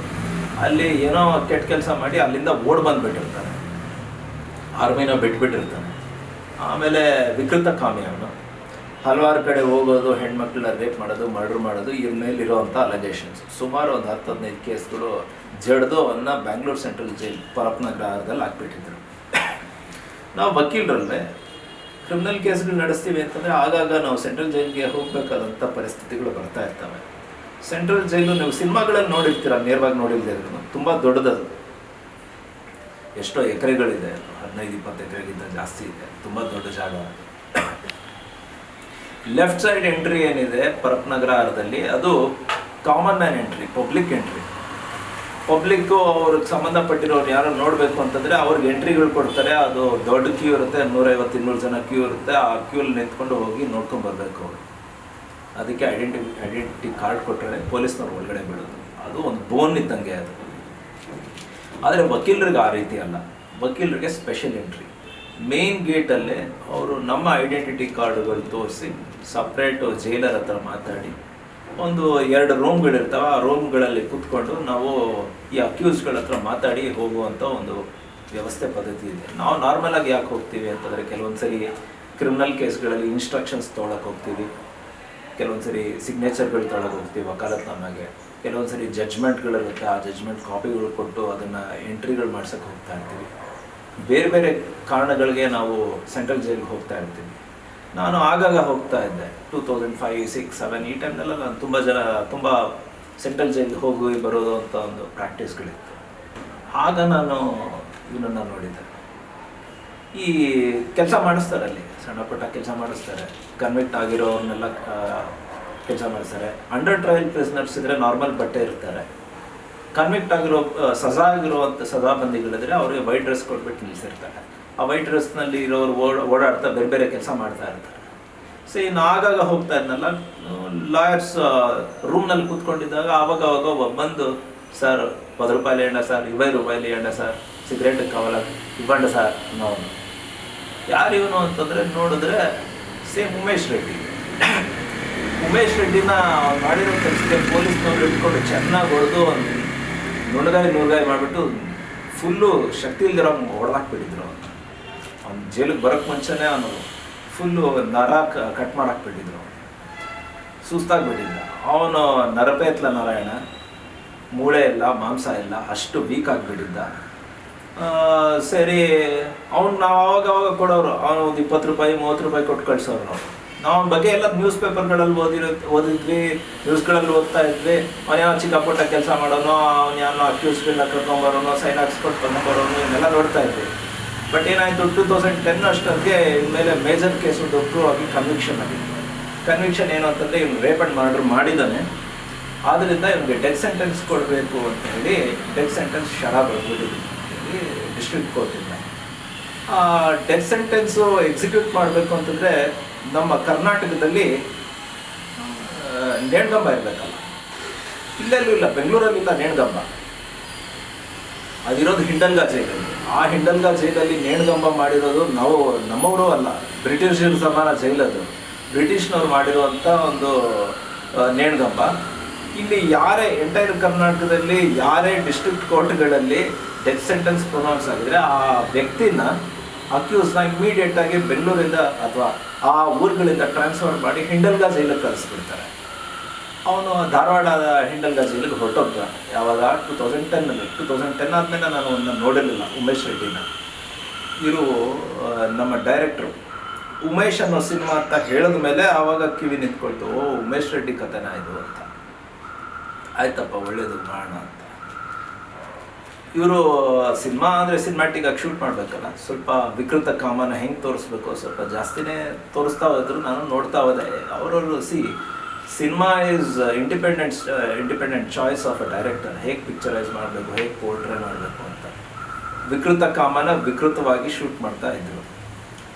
ಅಲ್ಲಿ ಏನೋ ಕೆಟ್ಟ ಕೆಲಸ ಮಾಡಿ ಅಲ್ಲಿಂದ ಓಡ್ ಬಂದುಬಿಟ್ಟಿರ್ತಾನೆ, ಆರ್ಮಿನ ಬಿಟ್ಬಿಟ್ಟಿರ್ತಾನೆ. ಆಮೇಲೆ ವಿಕೃತ ಕಾಮಿ ಅವನು. ಹಲವಾರು ಕಡೆ ಹೋಗೋದು, ಹೆಣ್ಮಕ್ಳನ್ನ ರೇಪ್ ಮಾಡೋದು, ಮರ್ಡರ್ ಮಾಡೋದು, ಇವ್ರ ಮೇಲಿರೋವಂಥ ಅಲಿಗೇಷನ್ಸ್. ಸುಮಾರು ಒಂದು 10-15 ಕೇಸ್ಗಳು ಜಡ್ದು ಅವನ್ನ ಬ್ಯಾಂಗ್ಳೂರು ಸೆಂಟ್ರಲ್ ಜೈಲ್ ಪರಪ್ನಗರದಲ್ಲಿ ಹಾಕ್ಬಿಟ್ಟಿದ್ರು. ನಾವು ವಕೀಲರಲ್ಲೇ ಕ್ರಿಮಿನಲ್ ಕೇಸ್ಗಳು ನಡೆಸ್ತೀವಿ ಅಂತಂದರೆ ಆಗಾಗ ನಾವು ಸೆಂಟ್ರಲ್ ಜೈಲ್ಗೆ ಹೋಗಬೇಕಾದಂಥ ಪರಿಸ್ಥಿತಿಗಳು ಬರ್ತಾ ಇರ್ತವೆ. ಸೆಂಟ್ರಲ್ ಜೈಲು ನೀವು ಸಿನಿಮಾಗಳಲ್ಲಿ ನೋಡಿರ್ತೀರ, ನೇರವಾಗಿ ನೋಡಿಲ್ಲದೆ ಇದ್ರು ತುಂಬ ದೊಡ್ಡದದು. ಎಷ್ಟೋ ಎಕರೆಗಳಿದೆ, 15-20 ಎಕರೆಗಿಂತ ಜಾಸ್ತಿ ಇದೆ, ತುಂಬ ದೊಡ್ಡ ಜಾಗ. ಲೆಫ್ಟ್ ಸೈಡ್ ಎಂಟ್ರಿ ಏನಿದೆ ಪರಪ್ನಗರದಲ್ಲಿ, ಅದು common man entry, public entry. Public ಅವ್ರಿಗೆ ಸಂಬಂಧಪಟ್ಟಿರೋರು ಯಾರು ನೋಡಬೇಕು ಅಂತಂದರೆ ಅವ್ರಿಗೆ ಎಂಟ್ರಿಗಳು ಕೊಡ್ತಾರೆ. ಅದು ದೊಡ್ಡ ಕ್ಯೂ ಇರುತ್ತೆ, 150-200 ಜನ ಕ್ಯೂ ಇರುತ್ತೆ. ಆ ಕ್ಯೂಲ್ಲಿ ನಿಂತ್ಕೊಂಡು ಹೋಗಿ ನೋಡ್ಕೊಂಬರ್ಬೇಕು ಅವರು. ಅದಕ್ಕೆ ಐಡೆಂಟಿಟಿ ಕಾರ್ಡ್ ಕೊಟ್ಟರೆ ಪೊಲೀಸ್ನವ್ರು ಒಳಗಡೆ ಬಿಡೋದು. ಅದು ಒಂದು ಬೋನ್ ಇದ್ದಂಗೆ ಅದು. ಆದರೆ ವಕೀಲರಿಗೆ ಆ ರೀತಿ ಅಲ್ಲ. ವಕೀಲರಿಗೆ ಸ್ಪೆಷಲ್ ಎಂಟ್ರಿ. ಮೇನ್ ಗೇಟಲ್ಲೇ ಅವರು ನಮ್ಮ ಐಡೆಂಟಿಟಿ ಕಾರ್ಡುಗಳು ತೋರಿಸಿ ಸಪ್ರೇಟು ಜೈಲರ್ ಹತ್ರ ಮಾತಾಡಿ ಒಂದು 2 ರೂಮ್ಗಳಿರ್ತವೆ. ಆ ರೂಮ್ಗಳಲ್ಲಿ ಕೂತ್ಕೊಂಡು ನಾವು ಈ ಅಕ್ಯೂಸ್ಗಳ ಹತ್ರ ಮಾತಾಡಿ ಹೋಗುವಂಥ ಒಂದು ವ್ಯವಸ್ಥೆ ಪದ್ಧತಿ ಇದೆ. ನಾವು ನಾರ್ಮಲಾಗಿ ಯಾಕೆ ಹೋಗ್ತೀವಿ ಅಂತಂದರೆ, ಕೆಲವೊಂದು ಸರಿ ಕ್ರಿಮಿನಲ್ ಕೇಸ್ಗಳಲ್ಲಿ ಇನ್ಸ್ಟ್ರಕ್ಷನ್ಸ್ ತೊಗೊಳಕ್ಕೆ ಹೋಗ್ತೀವಿ, ಕೆಲವೊಂದು ಸರಿ ಸಿಗ್ನೇಚರ್ಗಳು ತೊಗೊಳಕ್ಕೆ ಹೋಗ್ತೀವಿ ವಕಾಲತ್ನಾಮಾಗೆ, ಕೆಲವೊಂದು ಸರಿ ಜಡ್ಜ್ಮೆಂಟ್ಗಳಿರುತ್ತೆ, ಆ ಜಡ್ಜ್ಮೆಂಟ್ ಕಾಪಿಗಳು ಕೊಟ್ಟು ಅದನ್ನು ಎಂಟ್ರಿಗಳು ಮಾಡ್ಸೋಕ್ಕೆ ಹೋಗ್ತಾ ಇರ್ತೀವಿ. ಬೇರೆ ಬೇರೆ ಕಾರಣಗಳಿಗೆ ನಾವು ಸೆಂಟ್ರಲ್ ಜೈಲ್ಗೆ ಹೋಗ್ತಾ ಇರ್ತೀವಿ. ನಾನು ಆಗಾಗ ಹೋಗ್ತಾ ಇದ್ದೆ. 2005, 6, 7 ಈ ಟೈಮ್ನೆಲ್ಲ ನಾನು ತುಂಬ ಸೆಂಟ್ರಲ್ ಜೈಲ್ಗೆ ಹೋಗಿ ಬರೋದು ಅಂತ ಒಂದು ಪ್ರಾಕ್ಟೀಸ್ಗಳಿತ್ತು. ಆಗ ನಾನು ಇವನನ್ನು ನೋಡಿದ್ದೆ. ಈ ಕೆಲಸ ಮಾಡಿಸ್ತಾರೆ, ಅಲ್ಲಿ ಸಣ್ಣ ಪುಟ್ಟ ಕೆಲಸ ಮಾಡಿಸ್ತಾರೆ. ಕನ್ವಿಕ್ಟ್ ಆಗಿರೋರ್ನೆಲ್ಲ ಕೆಲಸ ಮಾಡಿಸ್ತಾರೆ. ಅಂಡರ್ ಟ್ರಯಲ್ ಪ್ರಿಸನರ್ಸ್ ಇದ್ದರೆ ನಾರ್ಮಲ್ ಬಟ್ಟೆ ಇರ್ತಾರೆ. ಕನ್ವಿಕ್ಟ್ ಆಗಿರೋ ಸಜಾಬಂದಿಗಳಿದ್ರೆ ಅವ್ರಿಗೆ ವೈಟ್ ಡ್ರೆಸ್ ಕೊಟ್ಬಿಟ್ಟು ನಿಲ್ಲಿಸಿರ್ತಾರೆ. ಆ ವೈಟ್ ಡ್ರೆಸ್ನಲ್ಲಿ ಇರೋರು ಓಡಾಡ್ತಾ ಬೇರೆ ಬೇರೆ ಕೆಲಸ ಮಾಡ್ತಾ ಇರ್ತಾರೆ. ಸೊ ಇನ್ನು ಆಗಾಗ ಹೋಗ್ತಾ ಇದ್ನಲ್ಲ, ಲಾಯರ್ಸ್ ರೂಮ್ನಲ್ಲಿ ಕೂತ್ಕೊಂಡಿದ್ದಾಗ ಆವಾಗ ಬಂದು, ಸರ್ 10 ರೂಪಾಯಿ ಇవ్వండి ಸರ್, 20 ರೂಪಾಯಿ ಇవ్వండి ಸರ್, ಸಿಗರೇಟ್ ಕಾವಲ ಇవ్వండి ಸರ್ ನಾವು. ಯಾರು ಇವನು ಅಂತಂದರೆ ನೋಡಿದ್ರೆ ಸೇಮ್ ಉಮೇಶ್ ರೆಡ್ಡಿ. ಉಮೇಶ್ ರೆಡ್ಡಿನ ಮಾಡಿರೋ ಕೆಲಸಕ್ಕೆ ಪೊಲೀಸ್ನವ್ರು ಇಟ್ಕೊಂಡು ಚೆನ್ನಾಗಿ ಹೊಡೆದು ಒಂದು 100 ಗಾಯ ಮಾಡಿಬಿಟ್ಟು ಫುಲ್ಲು ಶಕ್ತಿ ಇಲ್ದಿರೋ ಹೊಡೆದಾಕ್ಬಿಟ್ಟಿದ್ರು. ಅವ್ನು ಜೈಲಿಗೆ ಬರೋಕ್ಕೆ ಮುಂಚೆನೇ ಅವನು ಫುಲ್ಲು ನರ ಕಟ್ ಮಾಡಾಕ್ಬಿಟ್ಟಿದ್ರು. ಸುಸ್ತಾಗ್ಬಿಟ್ಟಿದ್ದ ಅವನು. ನರಪೇತ್ಲ ನಾರಾಯಣ, ಮೂಳೆ ಇಲ್ಲ, ಮಾಂಸ ಇಲ್ಲ, ಅಷ್ಟು ವೀಕ್ ಆಗಿಬಿಟ್ಟಿದ್ದ. ಸರಿ ಅವ್ನು ನಾವು ಅವಾಗ ಕೊಡೋರು, ಅವನು ಒಂದು 20 ರೂಪಾಯಿ 30 ರೂಪಾಯಿ ಕೊಟ್ಟು ಕಳ್ಸೋರು. ನಾವು ಅವನ ಬಗ್ಗೆ ಎಲ್ಲ ನ್ಯೂಸ್ ಪೇಪರ್ಗಳಲ್ಲಿ ಓದಿದ್ವಿ, ನ್ಯೂಸ್ಗಳಲ್ಲಿ ಓದ್ತಾ ಇದ್ವಿ. ಅವನೇನೋ ಚಿಕ್ಕ ಪುಟ್ಟ ಕೆಲಸ ಮಾಡೋನು, ಅವನ್ಯಾವನೋ ಅಕ್ಯೂಸ್ಗಳನ್ನ ಕರ್ಕೊಂಬರೋನು, ಸೈನ್ ಹಾಕ್ಸ್ಕೊಟ್ಟು ಕರ್ಕೊಂಬರೋನು, ಇದನ್ನೆಲ್ಲ ನೋಡ್ತಾ ಇದ್ವಿ. ಬಟ್ ಏನಾಯಿತು, 2010 ಅಷ್ಟೊತ್ತಿಗೆ ಇನ್ಮೇಲೆ ಮೇಜರ್ ಕೇಸ್ ಒಂದು ಪ್ರೂವ್ ಆಗಿ ಕನ್ವಿಕ್ಷನ್ ಆಗಿತ್ತು. ಕನ್ವಿಕ್ಷನ್ ಏನು ಅಂತಂದರೆ ಇವನು ರೇಪ್ ಆ್ಯಂಡ್ ಮರ್ಡರ್ ಮಾಡಿದ್ದಾನೆ, ಆದ್ದರಿಂದ ಇವನಿಗೆ ಡೆತ್ ಸೆಂಟೆನ್ಸ್ ಕೊಡಬೇಕು ಅಂತ ಹೇಳಿ ಡೆತ್ ಸೆಂಟೆನ್ಸ್ ಶರ ಬರ್ಬಿಟ್ಟಿದ್ವಿ ಹೇಳಿ ಡಿಸ್ಟ್ರಿಕ್ಟ್ ಕೋರ್ಟಿಂದ. ಡೆತ್ ಸೆಂಟೆನ್ಸು ಎಕ್ಸಿಕ್ಯೂಟ್ ಮಾಡಬೇಕು ಅಂತಂದರೆ ನಮ್ಮ ಕರ್ನಾಟಕದಲ್ಲಿ ನೇಣ್ಗಂಬ ಇರಬೇಕಲ್ಲ. ಇಲ್ಲೆಲ್ಲೂ ಇಲ್ಲ, ಬೆಂಗಳೂರಲ್ಲಿಲ್ಲ ನೇಣ್ಗಂಬ. ಅದಿರೋದು ಹಿಂಡಲ್ಗಾ ಜೈಲಲ್ಲಿ. ಆ ಹಿಂಡಲ್ಗಾ ಜೈಲಲ್ಲಿ ನೇಣ್ಗಂಬ ಮಾಡಿರೋದು ನಮ್ಮವರು ಅಲ್ಲ, ಬ್ರಿಟಿಷರ ಸಮಾನ ಜೈಲದು. ಬ್ರಿಟಿಷ್ನವ್ರು ಮಾಡಿರುವಂಥ ಒಂದು ನೇಣ್ಗಂಬ. ಇಲ್ಲಿ ಯಾರೇ ಎಂಟೈರ್ ಕರ್ನಾಟಕದಲ್ಲಿ ಯಾರೇ ಡಿಸ್ಟ್ರಿಕ್ಟ್ ಕೋರ್ಟ್ಗಳಲ್ಲಿ ಡೆತ್ ಸೆಂಟೆನ್ಸ್ ಪ್ರೊನೌನ್ಸ್ ಆಗಿದ್ರೆ ಆ ವ್ಯಕ್ತಿನ ಅಕ್ಯೂಸ್ನ ಇಮಿಡಿಯೇಟಾಗಿ ಬೆಂಗಳೂರಿಂದ ಅಥವಾ ಆ ಊರುಗಳಿಂದ ಟ್ರಾನ್ಸ್ಫರ್ ಮಾಡಿ ಹಿಂಡಲ್ಗಾ ಜೈಲಿಗೆ ಕಳಿಸ್ಬಿಡ್ತಾರೆ. ಅವನು ಧಾರವಾಡದ ಹಿಂಡಲ್ಗಾ ಜೈಲಿಗೆ ಹೊರಟೋಗ್ತಾನೆ. ಯಾವಾಗ 2010ನಲ್ಲಿ. 2010 ಆದಮೇಲೆ ನಾನು ಅವನ್ನ ನೋಡಿರಲಿಲ್ಲ, ಉಮೇಶ್ ರೆಡ್ಡಿನ. ಇವರು ನಮ್ಮ ಡೈರೆಕ್ಟ್ರು ಉಮೇಶ್ ಅನ್ನೋ ಸಿನಿಮಾ ಅಂತ ಹೇಳಿದ ಮೇಲೆ ಆವಾಗ ಕಿವಿ ನಿಂತ್ಕೊಳ್ತು, ಓ ಉಮೇಶ್ ರೆಡ್ಡಿ ಕಥೆನ ಇದು ಅಂತ. ಆಯ್ತಪ್ಪ ಒಳ್ಳೇದು ಮಾಡೋಣ ಅಂತ. ಇವರು ಸಿನಿಮಾ ಅಂದರೆ ಸಿನಿಮ್ಯಾಟಿಕ್ ಆಗಿ ಶೂಟ್ ಮಾಡಬೇಕಲ್ಲ, ಸ್ವಲ್ಪ ವಿಕೃತ ಕಾಮನ ಹೆಂಗೆ ತೋರಿಸ್ಬೇಕು ಸ್ವಲ್ಪ ಜಾಸ್ತಿನೇ ತೋರಿಸ್ತಾ ಹೋದ್ರು. ನಾನು ನೋಡ್ತಾ ಹೋದೆ. ಅವರವರು cinema is independent choice of a director. ಹೇಗೆ ಪಿಕ್ಚರೈಸ್ ಮಾಡಬೇಕು, ಹೇಗೆ ಪೋರ್ಟ್ರೇ ಮಾಡಬೇಕು ಅಂತ. ವಿಕೃತ ಕಾಮನ ವಿಕೃತವಾಗಿ ಶೂಟ್ ಮಾಡ್ತಾ ಇದ್ರು.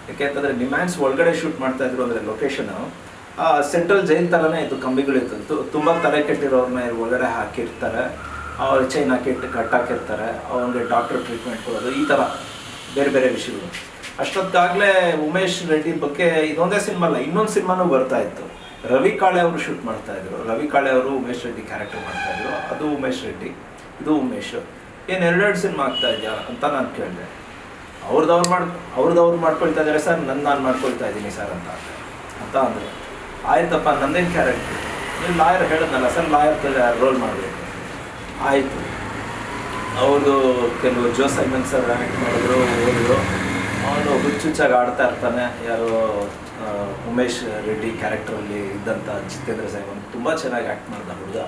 ಯಾಕೆಂತಂದರೆ ನಿಮ್ಯಾನ್ಸ್ ಒಳಗಡೆ ಶೂಟ್ ಮಾಡ್ತಾ ಇದ್ರು. ಅಂದರೆ ಲೊಕೇಶನು ಸೆಂಟ್ರಲ್ ಜೈಲ್ ಥರನೇ ಇತ್ತು, ಕಂಬಿಗಳಿತ್ತು. ತುಂಬ ತಲೆ ಕೆಟ್ಟಿರೋರನ್ನ ಒಳಗಡೆ ಹಾಕಿರ್ತಾರೆ, ಅವ್ರು ಚೈನ್ ಕಟ್ಟಾಕಿರ್ತಾರೆ, ಅವ್ನಿಗೆ ಡಾಕ್ಟರ್ ಟ್ರೀಟ್ಮೆಂಟ್ ಕೊಡೋದು, ಈ ಥರ ಬೇರೆ ಬೇರೆ ವಿಷಯಗಳು. ಅಷ್ಟೊತ್ತಾಗಲೇ ಉಮೇಶ್ ರೆಡ್ಡಿ ಬಗ್ಗೆ ಇದೊಂದೇ ಸಿನಿಮಾ ಅಲ್ಲ, ಇನ್ನೊಂದು ಸಿನಿಮಾನೂ ಬರ್ತಾ ಇತ್ತು. ರವಿ ಕಾಳೆ ಅವರು ಶೂಟ್ ಮಾಡ್ತಾಯಿದ್ರು. ರವಿ ಕಾಳೆ ಅವರು ಉಮೇಶ್ ರೆಡ್ಡಿ ಕ್ಯಾರೆಕ್ಟರ್ ಮಾಡ್ತಾಯಿದ್ರು. ಅದು ಉಮೇಶ್ ರೆಡ್ಡಿ, ಇದು ಉಮೇಶ್. ಏನು ಎರಡೆರಡು ಸಿನಿಮಾ ಆಗ್ತಾ ಇದೆಯಾ ಅಂತ ನಾನು ಕೇಳಿದೆ. ಅವ್ರದ್ದವ್ರು ಮಾಡ್ಕೊಳ್ತಾ ಇದ್ದಾರೆ ಸರ್, ನಾನು ಮಾಡ್ಕೊಳ್ತಾ ಇದ್ದೀನಿ ಸರ್ ಅಂತ ಅಂದರೆ, ಆಯ್ತಪ್ಪ ನಂದೇನು ಕ್ಯಾರೆಕ್ಟರ್, ನೀವು ಲಾಯರ್ ಹೇಳಿದ್ನಲ್ಲ ಸರ್, ಲಾಯರ್ ರೋಲ್ ಮಾಡಬೇಕು. ಆಯಿತು. ಅವರು ಕೆಲವು ಜೋ ಸೈಮನ್ ಸರ್ ಆ್ಯಕ್ಟ್ ಮಾಡಿದ್ರು, ಹೋದರು. ಅವನು ಹುಚ್ಚುಚ್ಚಾಗಿ ಆಡ್ತಾ ಇರ್ತಾನೆ. ಯಾರೋ ಉಮೇಶ್ ರೆಡ್ಡಿ ಕ್ಯಾರೆಕ್ಟ್ರಲ್ಲಿ ಇದ್ದಂಥ ಜಿತೇಂದ್ರ ಸೈಮನ್ ತುಂಬ ಚೆನ್ನಾಗಿ ಆ್ಯಕ್ಟ್ ಮಾಡ್ದ ಹುಡುಗ.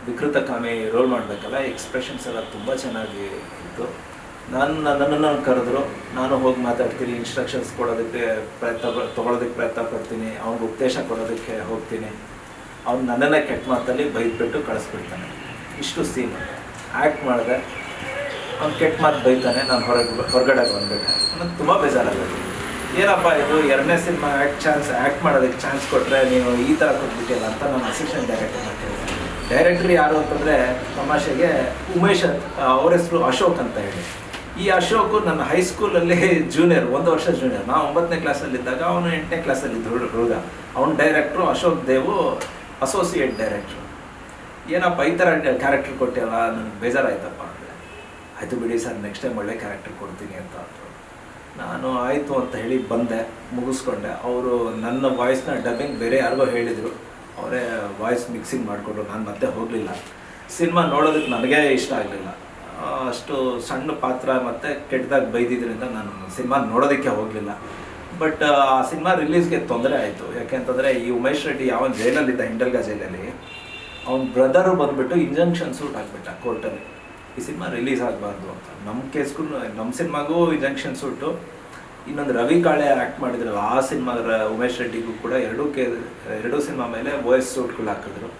ವಿಕೃತ ಕಾಮಿ ರೋಲ್ ಮಾಡಬೇಕಲ್ಲ, ಎಕ್ಸ್ಪ್ರೆಷನ್ಸ್ ಎಲ್ಲ ತುಂಬ ಚೆನ್ನಾಗಿ ಇತ್ತು. ನನ್ನನ್ನು ಕರೆದ್ರು. ನಾನು ಹೋಗಿ ಮಾತಾಡ್ತೀನಿ, ಇನ್ಸ್ಟ್ರಕ್ಷನ್ಸ್ ಕೊಡೋದಕ್ಕೆ ತೊಗೊಳೋದಕ್ಕೆ ಪ್ರಯತ್ನ ಪಡ್ತೀನಿ, ಅವ್ನಿಗೆ ಉಪದೇಶ ಕೊಡೋದಕ್ಕೆ ಹೋಗ್ತೀನಿ. ಅವ್ನು ನನ್ನನ್ನೇ ಕೆಟ್ಟ ಮಾತಲ್ಲಿ ಬೈದ್ಬಿಟ್ಟು ಕಳಿಸ್ಬಿಡ್ತಾನೆ. ಇಷ್ಟು ಸೀನ್ ಆ್ಯಕ್ಟ್ ಮಾಡಿದೆ. ಅವ್ನು ಕೆಟ್ಟ ಮಾತು ಬೈತಾನೆ, ನಾನು ಹೊರಗಡೆ ಬಂದ್ಬಿಟ್ಟೆ. ನನಗೆ ತುಂಬ ಬೇಜಾರಾಗುತ್ತೆ. ಏನಪ್ಪ ಇದು ಎರಡನೇ ಸಿನಿಮಾ ಆ್ಯಕ್ಟ್ ಮಾಡೋದಕ್ಕೆ ಚಾನ್ಸ್ ಕೊಟ್ಟರೆ ನೀನು ಈ ಥರ ಕೊಟ್ಬಿಟ್ಟಿಲ್ಲ ಅಂತ ನಾನು ಅಸಿಸ್ಟೆಂಟ್ ಡೈರೆಕ್ಟರ್ ಮಾಡ್ತಿದ್ದೆ. ಡೈರೆಕ್ಟ್ರಿ ಯಾರು ಅಂತಂದರೆ ತಮಾಷೆಗೆ ಉಮೇಶ್ ಅವ್ರ ಹೆಸರು ಅಶೋಕ್ ಅಂತ ಹೇಳಿ. ಈ ಅಶೋಕು ನನ್ನ ಹೈಸ್ಕೂಲಲ್ಲಿ ಜೂನಿಯರ್, 1 ವರ್ಷ ಜೂನಿಯರ್. ನಾವು 9ನೇ ಕ್ಲಾಸಲ್ಲಿದ್ದಾಗ ಅವನು 8ನೇ ಕ್ಲಾಸಲ್ಲಿದ್ದ ಹುಡುಗ. ಅವನ ಡೈರೆಕ್ಟ್ರು ಅಶೋಕ್ ದೇವು ಅಸೋಸಿಯೇಟ್ ಡೈರೆಕ್ಟ್ರು. ಏನಪ್ಪ ಈ ಥರ ಕ್ಯಾರೆಕ್ಟರ್ ಕೊಟ್ಟಿಲ್ಲ, ನನಗೆ ಬೇಜಾರಾಯ್ತಪ್ಪ ಅಂದರೆ. ಆಯಿತು ಬಿಡಿ ಸರ್, ನೆಕ್ಸ್ಟ್ ಟೈಮ್ ಒಳ್ಳೆ ಕ್ಯಾರೆಕ್ಟರ್ ಕೊಡ್ತೀನಿ ಅಂತ ಅಂದರು. ನಾನು ಆಯಿತು ಅಂತ ಹೇಳಿ ಬಂದೆ, ಮುಗಿಸ್ಕೊಂಡೆ. ಅವರು ನನ್ನ ವಾಯ್ಸ್ನ ಡಬ್ಬಿಂಗ್ ಬೇರೆ ಯಾರಿಗೋ ಹೇಳಿದರು, ಅವರೇ ವಾಯ್ಸ್ ಮಿಕ್ಸಿಂಗ್ ಮಾಡಿಕೊಟ್ರು. ನಾನು ಮತ್ತೆ ಹೋಗಲಿಲ್ಲ. ಸಿನಿಮಾ ನೋಡೋದಕ್ಕೆ ನನಗೇ ಇಷ್ಟ ಆಗಲಿಲ್ಲ. ಅಷ್ಟು ಸಣ್ಣ ಪಾತ್ರ ಮತ್ತು ಕೆಟ್ಟದಾಗಿ ಬೈದಿದ್ದರಿಂದ ನಾನು ಸಿನಿಮಾ ನೋಡೋದಕ್ಕೆ ಹೋಗಲಿಲ್ಲ. ಬಟ್ ಆ ಸಿನಿಮಾ ರಿಲೀಸ್ಗೆ ತೊಂದರೆ ಆಯಿತು. ಯಾಕೆಂತಂದರೆ ಈ ಉಮೇಶ್ ರೆಡ್ಡಿ ಯಾವನ್ ಜೈಲಲ್ಲಿದ್ದ, ಹಿಂಡಲ್ಗಾ ಜೈಲಲ್ಲಿ, ಅವ್ನ ಬ್ರದರು ಬಂದುಬಿಟ್ಟು ಇಂಜಂಕ್ಷನ್ ಸೂಟ್ ಆಗಿಬಿಟ್ಟ ಕೋರ್ಟಲ್ಲಿ, ಈ ಸಿನಿಮಾ ರಿಲೀಸ್ ಆಗಬಾರ್ದು ಅಂತ. ನಮ್ಮ ಕೇಸ್ಗೂ ನಮ್ಮ ಸಿನಿಮಾಗೂ ಇಂಜಂಕ್ಷನ್ ಸೂಟು. ಇನ್ನೊಂದು ರವಿ ಕಾಳೆ ಆ್ಯಕ್ಟ್ ಮಾಡಿದ್ರಲ್ಲ ಆ ಸಿನಿಮಾ ಉಮೇಶ್ ರೆಡ್ಡಿಗೂ ಕೂಡ ಎರಡೂ ಸಿನಿಮಾ ಮೇಲೆ OS ಸೂಟ್ಗಳು ಹಾಕಿದ್ರು.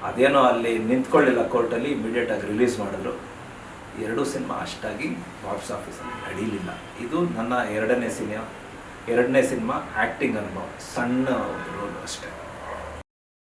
ಅದೇನೋ ಅಲ್ಲಿ ನಿಂತ್ಕೊಳ್ಳಿಲ್ಲ ಕೋರ್ಟಲ್ಲಿ, ಇಮಿಡಿಯೇಟಾಗಿ ರಿಲೀಸ್ ಮಾಡಿದ್ರು. ಎರಡೂ ಸಿನಿಮಾ ಅಷ್ಟಾಗಿ ಬಾಕ್ಸ್ ಆಫೀಸಲ್ಲಿ ನಡೀಲಿಲ್ಲ. ಇದು ನನ್ನ ಎರಡನೇ ಸಿನಿಮಾ ಆ್ಯಕ್ಟಿಂಗ್ ಅನುಭವ, ಸಣ್ಣ ರೋಲ್ ಅಷ್ಟೇ.